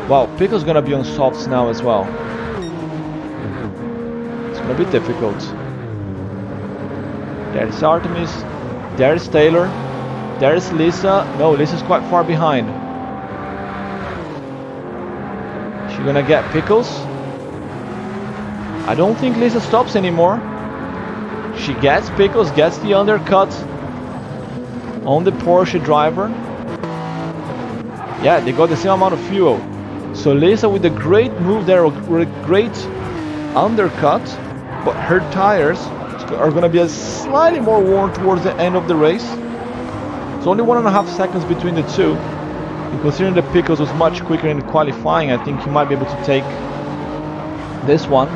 Wow, Pickles gonna be on softs now as well. It's gonna be difficult. There's Artemis. There's Taylor. There's Lisa. No, Lisa's quite far behind. She's gonna get Pickles. I don't think Lisa stops anymore. She gets Pickles, gets the undercut on the Porsche driver. Yeah, they got the same amount of fuel. So Lisa with a great move there, with a great undercut, but her tires are going to be slightly more worn towards the end of the race. It's only 1.5 seconds between the two. And considering the Pickles was much quicker in qualifying, I think he might be able to take this one.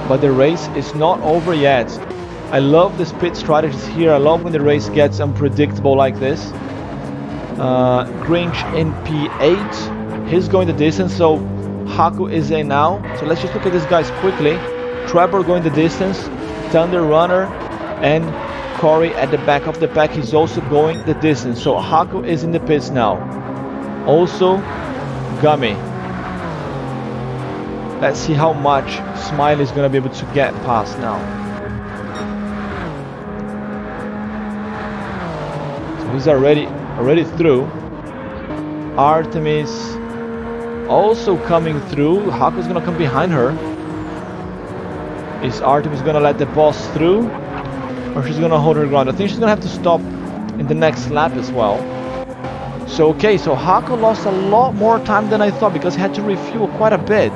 But the race is not over yet. I love this pit strategies here. I love when the race gets unpredictable like this. Grinch in P8. He's going the distance, so Haku is in now. So let's just look at these guys quickly. Trevor going the distance. Thunder Runner and Corey at the back of the pack. He's also going the distance. So Haku is in the pits now. Also Gummy. Let's see how much Smiley is going to be able to get past now. He's already through. Artemis also coming through. Haku's gonna come behind her. Is Artemis gonna let the boss through, or she's gonna hold her ground? I think she's gonna have to stop in the next lap as well. So okay, so Haku lost a lot more time than I thought because he had to refuel quite a bit.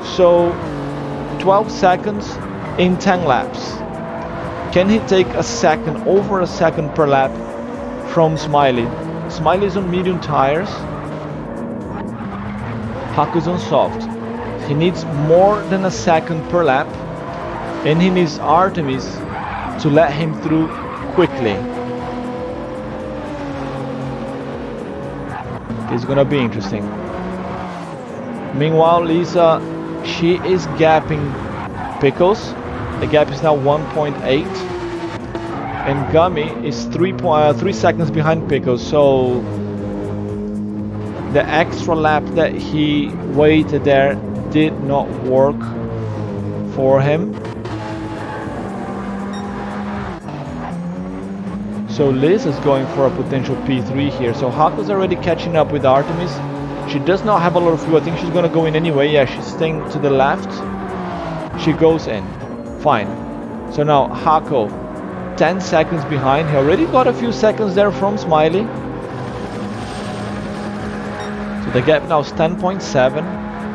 So 12 seconds in 10 laps. Can he take a second, over a second per lap from Smiley? Smiley's on medium tires. Haku's on soft. He needs more than a second per lap. And he needs Artemis to let him through quickly. It's gonna be interesting. Meanwhile, Lisa, she is gapping Pickles. The gap is now 1.8. And Gummy is 3 seconds behind Pickles. So the extra lap that he waited there did not work for him. So Liz is going for a potential P3 here. So Haku's already catching up with Artemis. She does not have a lot of fuel. I think she's gonna go in anyway. Yeah, she's staying to the left. She goes in. Fine. So now Haku, 10 seconds behind. He already got a few seconds there from Smiley. So the gap now is 10.7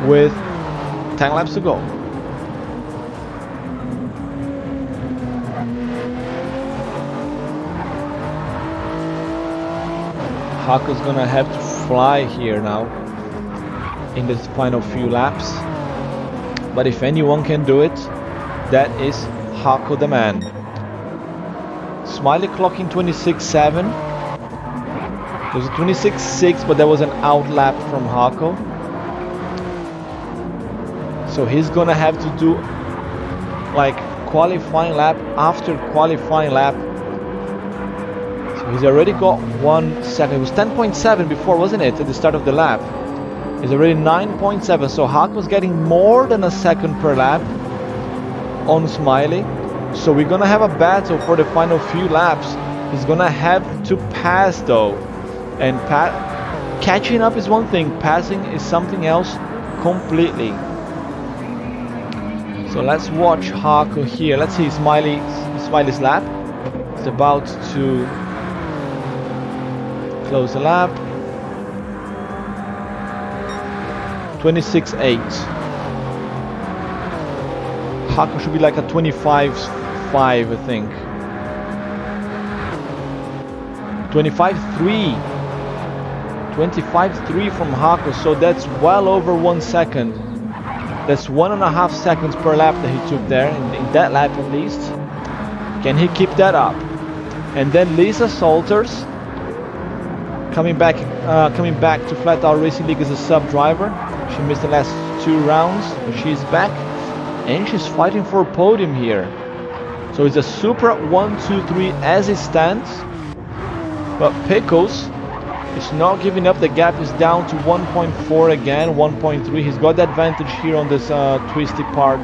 with 10 laps to go. Haku's gonna have to fly here now in the final few laps. But if anyone can do it, that is Haku the man. Smiley clocking 26.7. It was a 26.6, but there was an out lap from Haku. So he's gonna have to do like qualifying lap after qualifying lap. So he's already got 1 second. It was 10.7 before, wasn't it, at the start of the lap? He's already 9.7. So Haku's getting more than a second per lap on Smiley. So we're gonna have a battle for the final few laps. He's gonna have to pass though, and catching up is one thing, passing is something else completely. So let's watch Haku here. Let's see Smiley's lap. It's about to close the lap. 26.8. Haku should be like a 25.5, I think. 25.3. 25.3 from Haku, so that's well over 1 second. That's 1.5 seconds per lap that he took there, in that lap at least. Can he keep that up? And then Lisa Salters coming back to Flatout Racing League as a sub driver. She missed the last 2 rounds, but she's back and she's fighting for a podium here. So it's a super 1-2-3 as it stands, but Pickles is not giving up. The gap is down to 1.4 again, 1.3. He's got the advantage here on this twisty part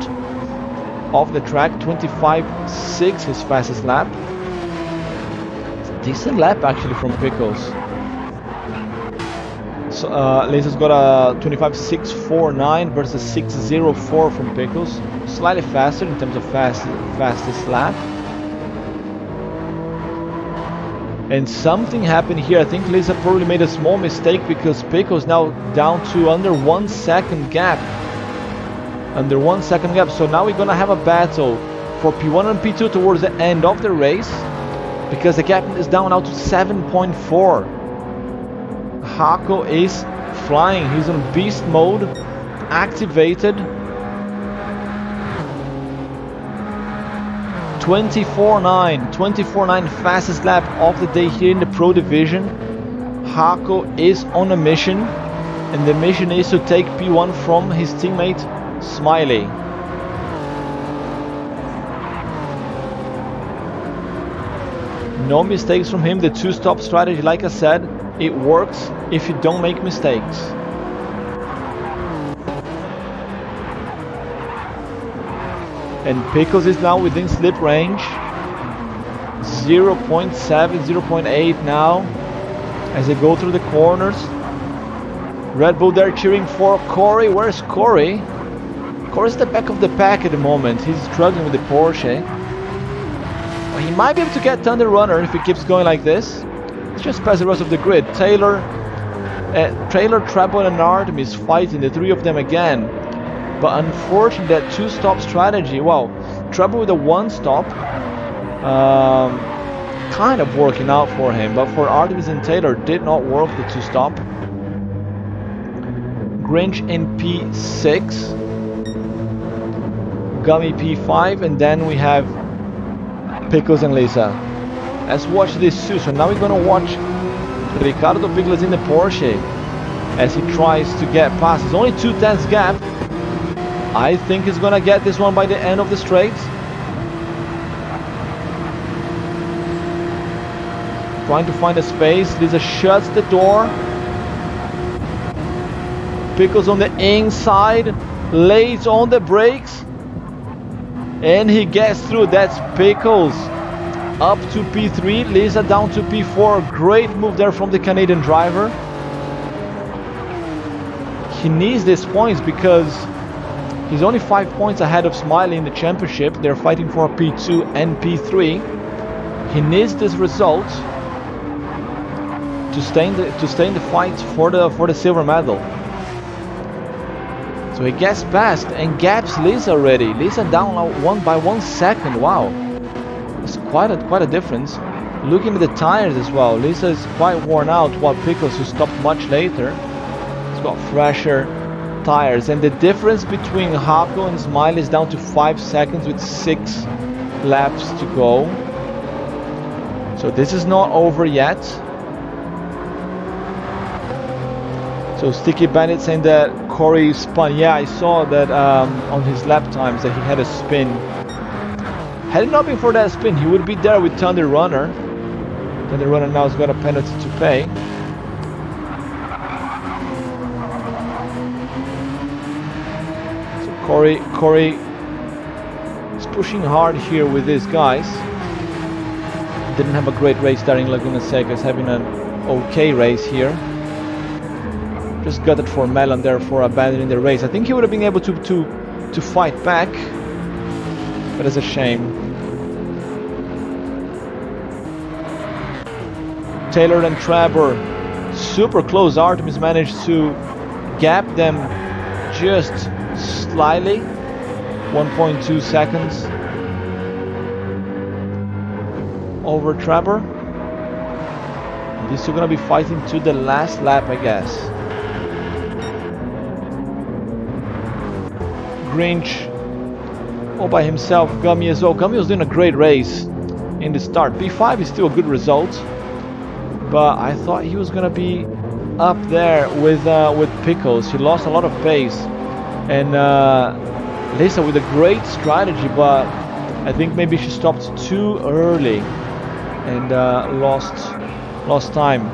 of the track. 25.6 his fastest lap. It's a decent lap actually from Pickles. So Lisa's got a 25.649 versus 6.04 from Pickles. Slightly faster in terms of fastest lap. And something happened here. I think Lisa probably made a small mistake because Pickles now down to under 1 second gap. Under 1 second gap. So now we're gonna have a battle for P1 and P2 towards the end of the race, because the gap is down now to 7.4. Hako is flying. He's on beast mode, activated. 24.9 fastest lap of the day here in the Pro Division. Hako is on a mission, and the mission is to take P1 from his teammate Smiley. No mistakes from him. The 2-stop strategy, like I said, it works if you don't make mistakes. And Pickles is now within slip range. 0.7, 0.8 now as they go through the corners. Red Bull there cheering for Corey. Where's Corey? Corey's at the back of the pack at the moment. He's struggling with the Porsche. Well, he might be able to get Thunder Runner if he keeps going like this. Let's just pass the rest of the grid. Trailer, Treble and Artemis fighting, the 3 of them again. But unfortunately, that 2-stop strategy, well, Treble with a 1-stop, kind of working out for him. But for Artemis and Taylor, did not work the 2-stop. Grinch in P6, Gummy P5, and then we have Pickles and Lisa. Let's watch this too. So now we're gonna watch Ricardo Pickles in the Porsche as he tries to get past. It's only 2 tenths gap. I think he's gonna get this one by the end of the straight. Trying to find a space. Lisa shuts the door. Pickles on the inside, lays on the brakes, and he gets through. That's Pickles up to P3, Lisa down to P4. Great move there from the Canadian driver. He needs these points because he's only 5 points ahead of Smiley in the championship. They're fighting for P2 and P3. He needs this result to stay in the fight for the silver medal. So he gets past and gaps Lisa already. Lisa down by 1 second. Wow, it's quite a difference. Looking at the tires as well, Lisa is quite worn out, while Pickles, who stopped much later, has got fresher tires. And the difference between Hako and Smiley is down to 5 seconds with 6 laps to go. So this is not over yet. So Sticky Bandit saying that Corey spun. Yeah, I saw that on his lap times that he had a spin. Had it not been for that spin, he would be there with Thunder Runner. Thunder Runner now has got a penalty to pay. So Corey is pushing hard here with these guys. Didn't have a great race there in Laguna Seca. He's having an okay race here. Just got it for Melon there for abandoning the race. I think he would have been able to fight back, but it's a shame. Taylor and Trevor super close. Artemis managed to gap them just slightly, 1.2 seconds over Trevor. These two are gonna be fighting to the last lap, I guess. Grinch all by himself, Gummy as well. Gummy was doing a great race in the start. P5 is still a good result. but I thought he was gonna be up there with Pickles. He lost a lot of pace, and Lisa with a great strategy, but I think maybe she stopped too early and lost time.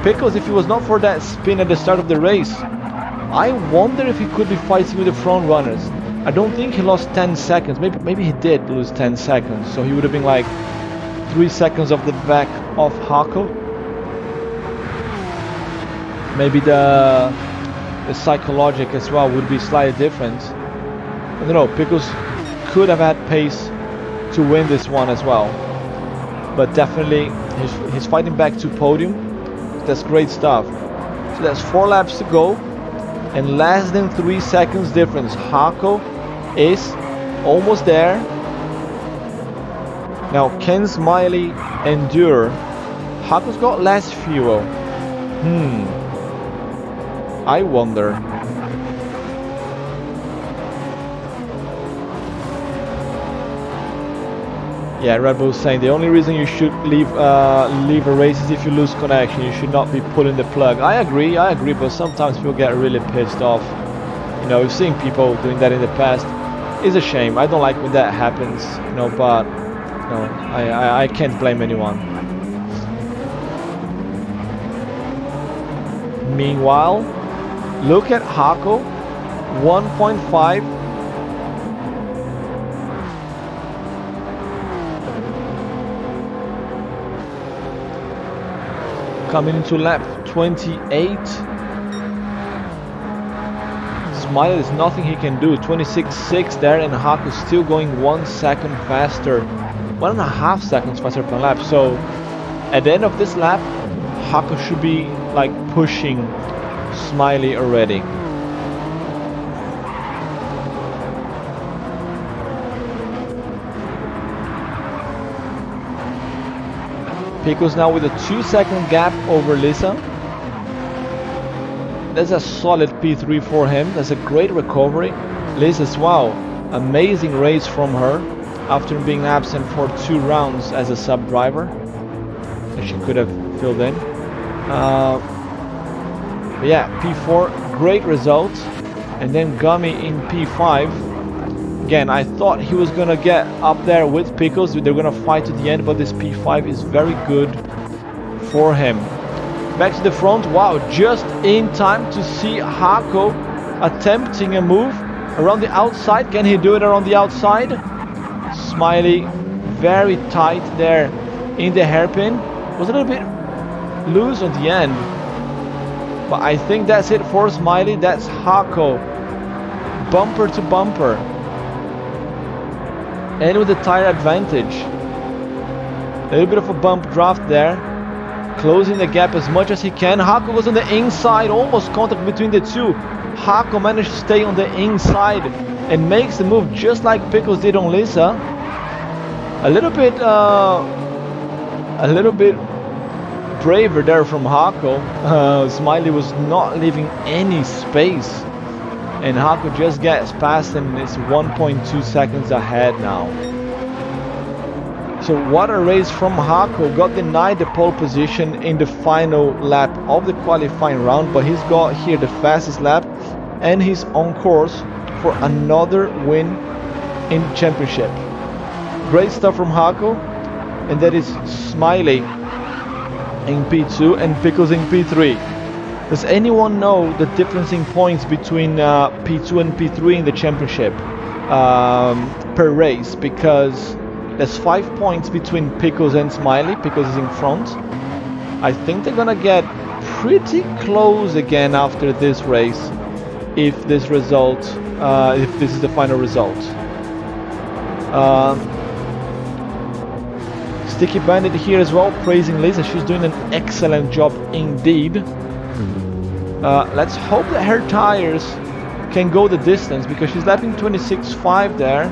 Pickles, if it was not for that spin at the start of the race, I wonder if he could be fighting with the front runners. I don't think he lost 10 seconds. Maybe he did lose 10 seconds, so he would have been like 3 seconds off the back of Hako. Maybe the psychologic as well would be slightly different. I don't know, Pickles could have had pace to win this one as well. But definitely he's fighting back to podium. That's great stuff. So there's 4 laps to go and less than 3 seconds difference. Hako is almost there. Now can Smiley endure? Hako's got less fuel. I wonder. Yeah, Red Bull's saying the only reason you should leave a race is if you lose connection. You should not be pulling the plug. I agree, but sometimes people get really pissed off. You know, we've seen people doing that in the past. It's a shame. I don't like when that happens, you know, but no, I can't blame anyone. Meanwhile, look at Hako, 1.5. Coming into lap 28. Smiley, there's nothing he can do. 26.6 there, and Hako still going 1 second faster. 1.5 seconds faster per lap. So at the end of this lap, Hako should be like pushing Smiley already. Pickles now with a 2-second gap over Lisa. That's a solid P3 for him. That's a great recovery. Lisa as well. Amazing race from her after being absent for 2 rounds as a sub driver. And she could have filled in. But yeah, P4, great result. And then Gummy in P5. Again, I thought he was gonna get up there with Pickles. They're gonna fight to the end, but this P5 is very good for him. Back to the front. Wow, just in time to see Hako attempting a move around the outside. Can he do it around the outside? Smiley very tight there in the hairpin. Was a little bit loose on the end, but I think that's it for Smiley. That's Hako, bumper to bumper, and with the tire advantage. A little bit of a bump draft there, closing the gap as much as he can. Hako was on the inside, almost contact between the two. Hako managed to stay on the inside and makes the move just like Pickles did on Lisa. A little bit braver there from Hako. Smiley was not leaving any space, and Hako just gets past him. It's 1.2 seconds ahead now. So what a race from Hako. Got denied the pole position in the final lap of the qualifying round, but he's got here the fastest lap, and he's on course for another win in championship. Great stuff from Hako. And that is Smiley in P2 and Pickles in P3. Does anyone know the difference in points between P2 and P3 in the championship per race? Because there's 5 points between Pickles and Smiley. Pickles is in front. I think they're gonna get pretty close again after this race, if this result, if this is the final result. Sticky Bandit here as well, praising Lisa. She's doing an excellent job indeed. Let's hope that her tires can go the distance, because she's lapping 26.5 there.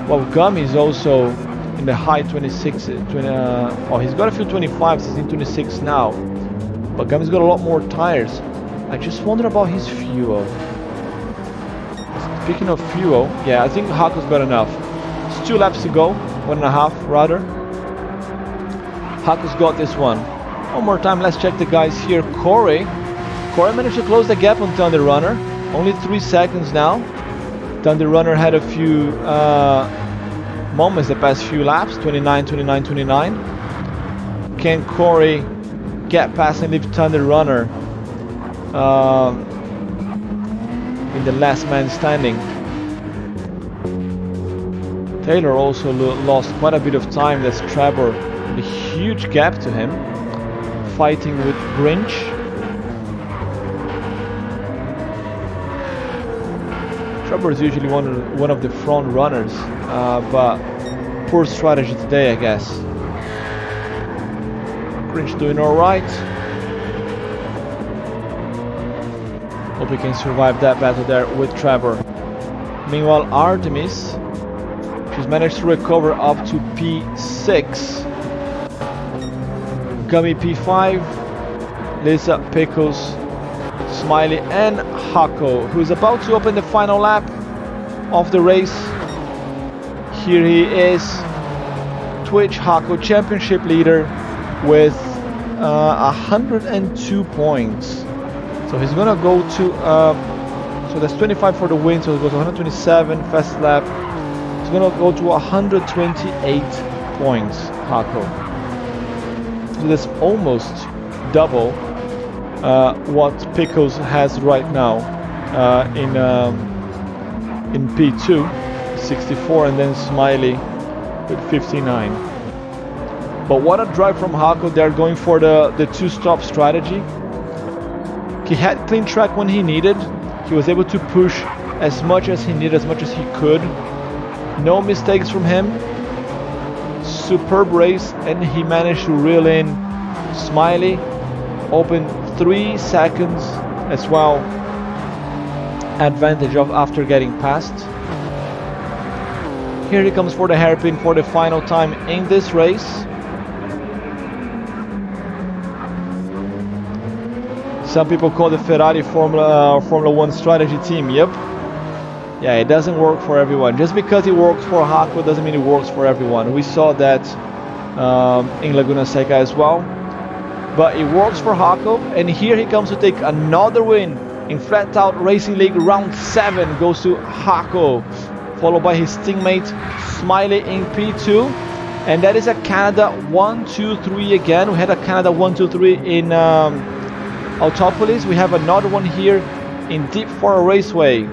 Well, Gummy is also in the high 26. Oh, he's got a few 25s. He's in 26 now. But Gummy's got a lot more tires. I just wonder about his fuel. Speaking of fuel, yeah, I think Hako's got enough. It's 2 laps to go, 1.5 rather. Hako's got this one. One more time, let's check the guys here. Corey managed to close the gap on Thunder Runner. Only 3 seconds now. Thunder Runner had a few moments the past few laps. 29, 29, 29. Can Corey get past and leave Thunder Runner in the last man standing? Taylor also lost quite a bit of time. That's Trevor, a huge gap to him, fighting with Grinch. Trevor is usually one of the front runners, but poor strategy today, I guess. Grinch doing alright. Hope he can survive that battle there with Trevor. Meanwhile, Artemis, she's managed to recover up to P6. Gummy P5, Lisa, Pickles, Smiley and Hako, who is about to open the final lap of the race. Here he is, Twitch Hako championship leader with 102 points. So he's gonna go to, so that's 25 for the win, so he goes to 127, fast lap. He's gonna go to 128 points, Hako. So that's almost double what Pickles has right now in P2, 64, and then Smiley with 59. But what a drive from Hako. They're going for the two-stop strategy. He had clean track when he needed. He was able to push as much as he needed, as much as he could. No mistakes from him. Superb race, and he managed to reel in Smiley. Open 3 seconds as well. Advantage of after getting past. Here he comes for the hairpin for the final time in this race. Some people call the Ferrari Formula 1 strategy team. Yep. Yeah, it doesn't work for everyone. Just because it works for Hako doesn't mean it works for everyone. We saw that in Laguna Seca as well. But it works for Hako, and here he comes to take another win in Flatout Racing League. Round 7 goes to Hako, followed by his teammate Smiley in P2. And that is a Canada 1-2-3 again. We had a Canada 1-2-3 in Autopolis. We have another one here in Deep Forest Raceway.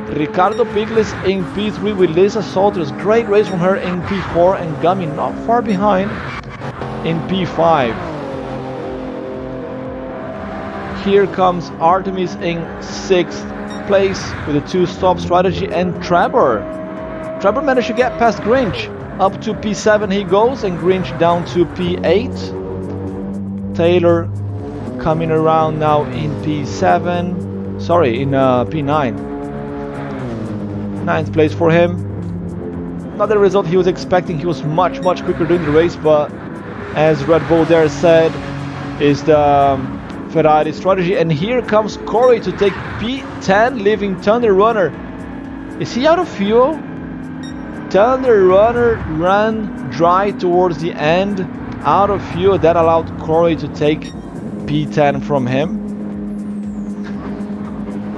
Ricardo Pickles in P3 with Lisa Salters. Great race from her in P4, and Gummy not far behind in P5. Here comes Artemis in 6th place with a two-stop strategy, and Trevor managed to get past Grinch. Up to P7 he goes, and Grinch down to P8. Taylor coming around now in P7. Sorry, in P9. 9th place for him. Not the result he was expecting. He was much quicker during the race, but as Red Bull there said, is the Ferrari strategy. And here comes Corey to take P10, leaving Thunder Runner. Is he out of fuel? Thunder Runner ran dry towards the end, out of fuel. That allowed Corey to take P10 from him.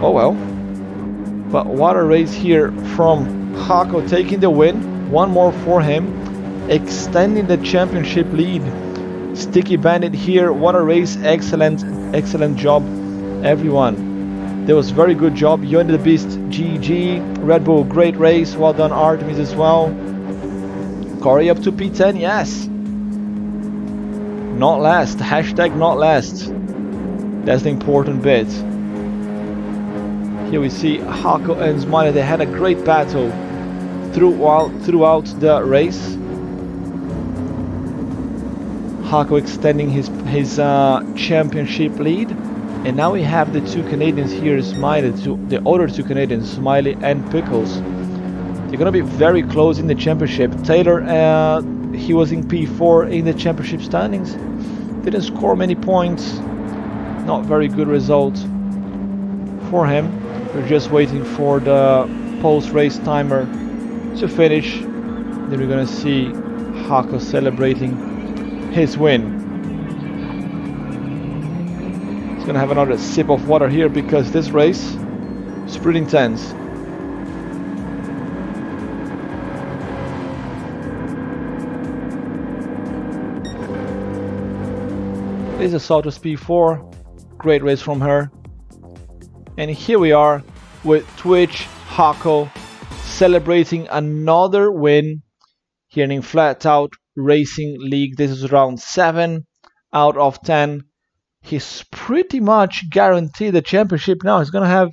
Oh well. But what a race here from Hako, taking the win. One more for him, extending the championship lead. Sticky Bandit here. What a race. Excellent job, everyone. That was very good job. Yoni the Beast, GG. Red Bull, great race. Well done, Artemis as well. Corey up to P10, yes. Not last. Hashtag not last. That's the important bit. Here we see Hako and Smiley. They had a great battle throughout the race. Hako extending his championship lead, and now we have the two Canadians here, Smiley, the other two Canadians, Smiley and Pickles. They're gonna be very close in the championship. Taylor, he was in P4 in the championship standings. Didn't score many points. Not very good result for him. We're just waiting for the post-race timer to finish. Then we're gonna see Hako celebrating his win. Gonna have another sip of water here because this race is pretty intense. This is Saltus P4, great race from her. And here we are with Twitch Hako celebrating another win here in Flatout Racing League. This is round 7 out of 10. He's pretty much guaranteed the championship now. He's gonna have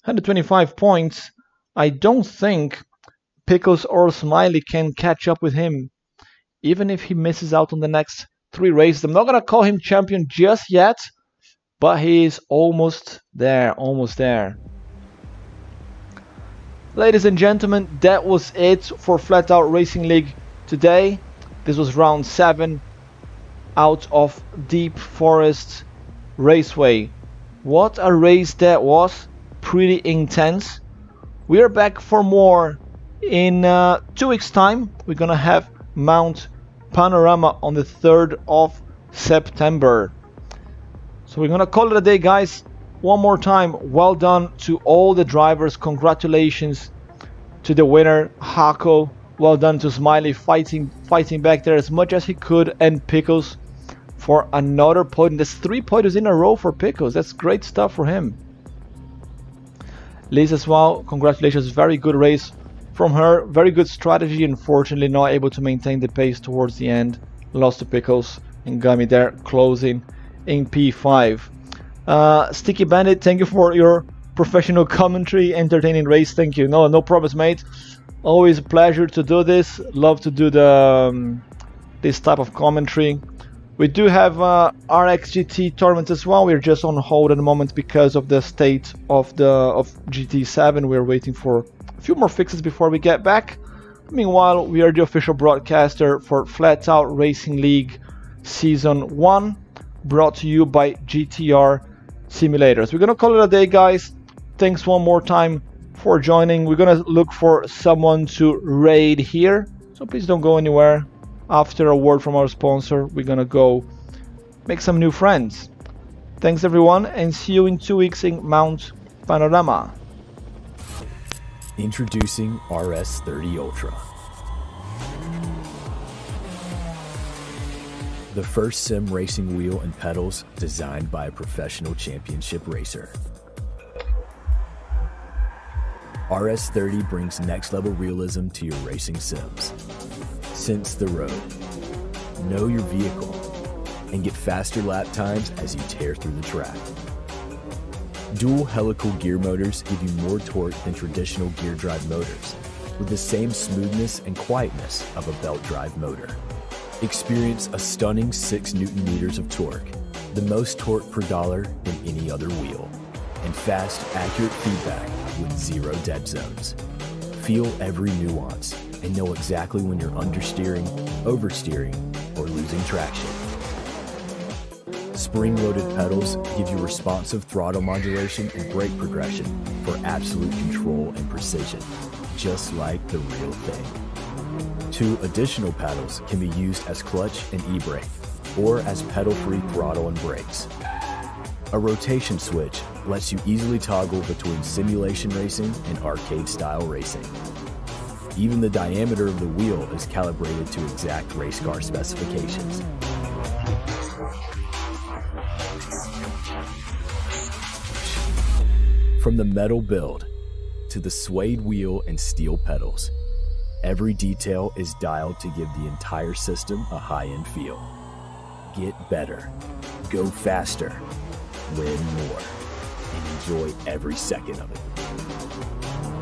125 points. I don't think Pickles or Smiley can catch up with him, even if he misses out on the next 3 races. I'm not gonna call him champion just yet, but he is almost there, almost there. Ladies and gentlemen, that was it for Flatout Racing League today. This was round 7 out of Deep Forest Raceway. What a race that was, pretty intense. We are back for more in 2 weeks time. We're gonna have Mount Panorama on the 3rd of September. So we're gonna call it a day, guys. One more time, well done to all the drivers. Congratulations to the winner, Hako. Well done to Smiley, fighting back there as much as he could, and Pickles for another podium. There's 3 podiums in a row for Pickles. That's great stuff for him. Liz as well, congratulations. Very good race from her. Very good strategy. Unfortunately, not able to maintain the pace towards the end. Lost to Pickles and got me there closing in P5. Sticky Bandit, thank you for your professional commentary, entertaining race. Thank you. No problems, mate. Always a pleasure to do this. Love to do the this type of commentary. We do have RXGT tournaments as well. We're just on hold at the moment because of the state of GT7. We're waiting for a few more fixes before we get back. Meanwhile, we are the official broadcaster for Flatout Racing League Season 1, brought to you by GTR Simulators. We're gonna call it a day, guys. Thanks one more time for joining. We're gonna look for someone to raid here, so please don't go anywhere. After a word from our sponsor, we're gonna go make some new friends. Thanks everyone, and see you in 2 weeks in Mount Panorama. Introducing Rs30 Ultra, the first sim racing wheel and pedals designed by a professional championship racer. Rs30 brings next level realism to your racing sims. Sense the road, know your vehicle, and get faster lap times as you tear through the track. Dual helical gear motors give you more torque than traditional gear drive motors, with the same smoothness and quietness of a belt drive motor. Experience a stunning 6 Nm of torque, the most torque per dollar than any other wheel, and fast, accurate feedback with 0 dead zones. Feel every nuance and know exactly when you're understeering, oversteering, or losing traction. Spring-loaded pedals give you responsive throttle modulation and brake progression for absolute control and precision, just like the real thing. 2 additional paddles can be used as clutch and e-brake, or as pedal-free throttle and brakes. A rotation switch lets you easily toggle between simulation racing and arcade-style racing. Even the diameter of the wheel is calibrated to exact race car specifications. From the metal build to the suede wheel and steel pedals, every detail is dialed to give the entire system a high-end feel. Get better, go faster, win more, and enjoy every second of it.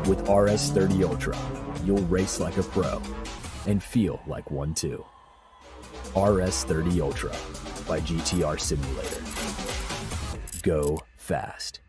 With Rs30 Ultra, you'll race like a pro and feel like one too. Rs30 Ultra by GTR Simulator. Go fast.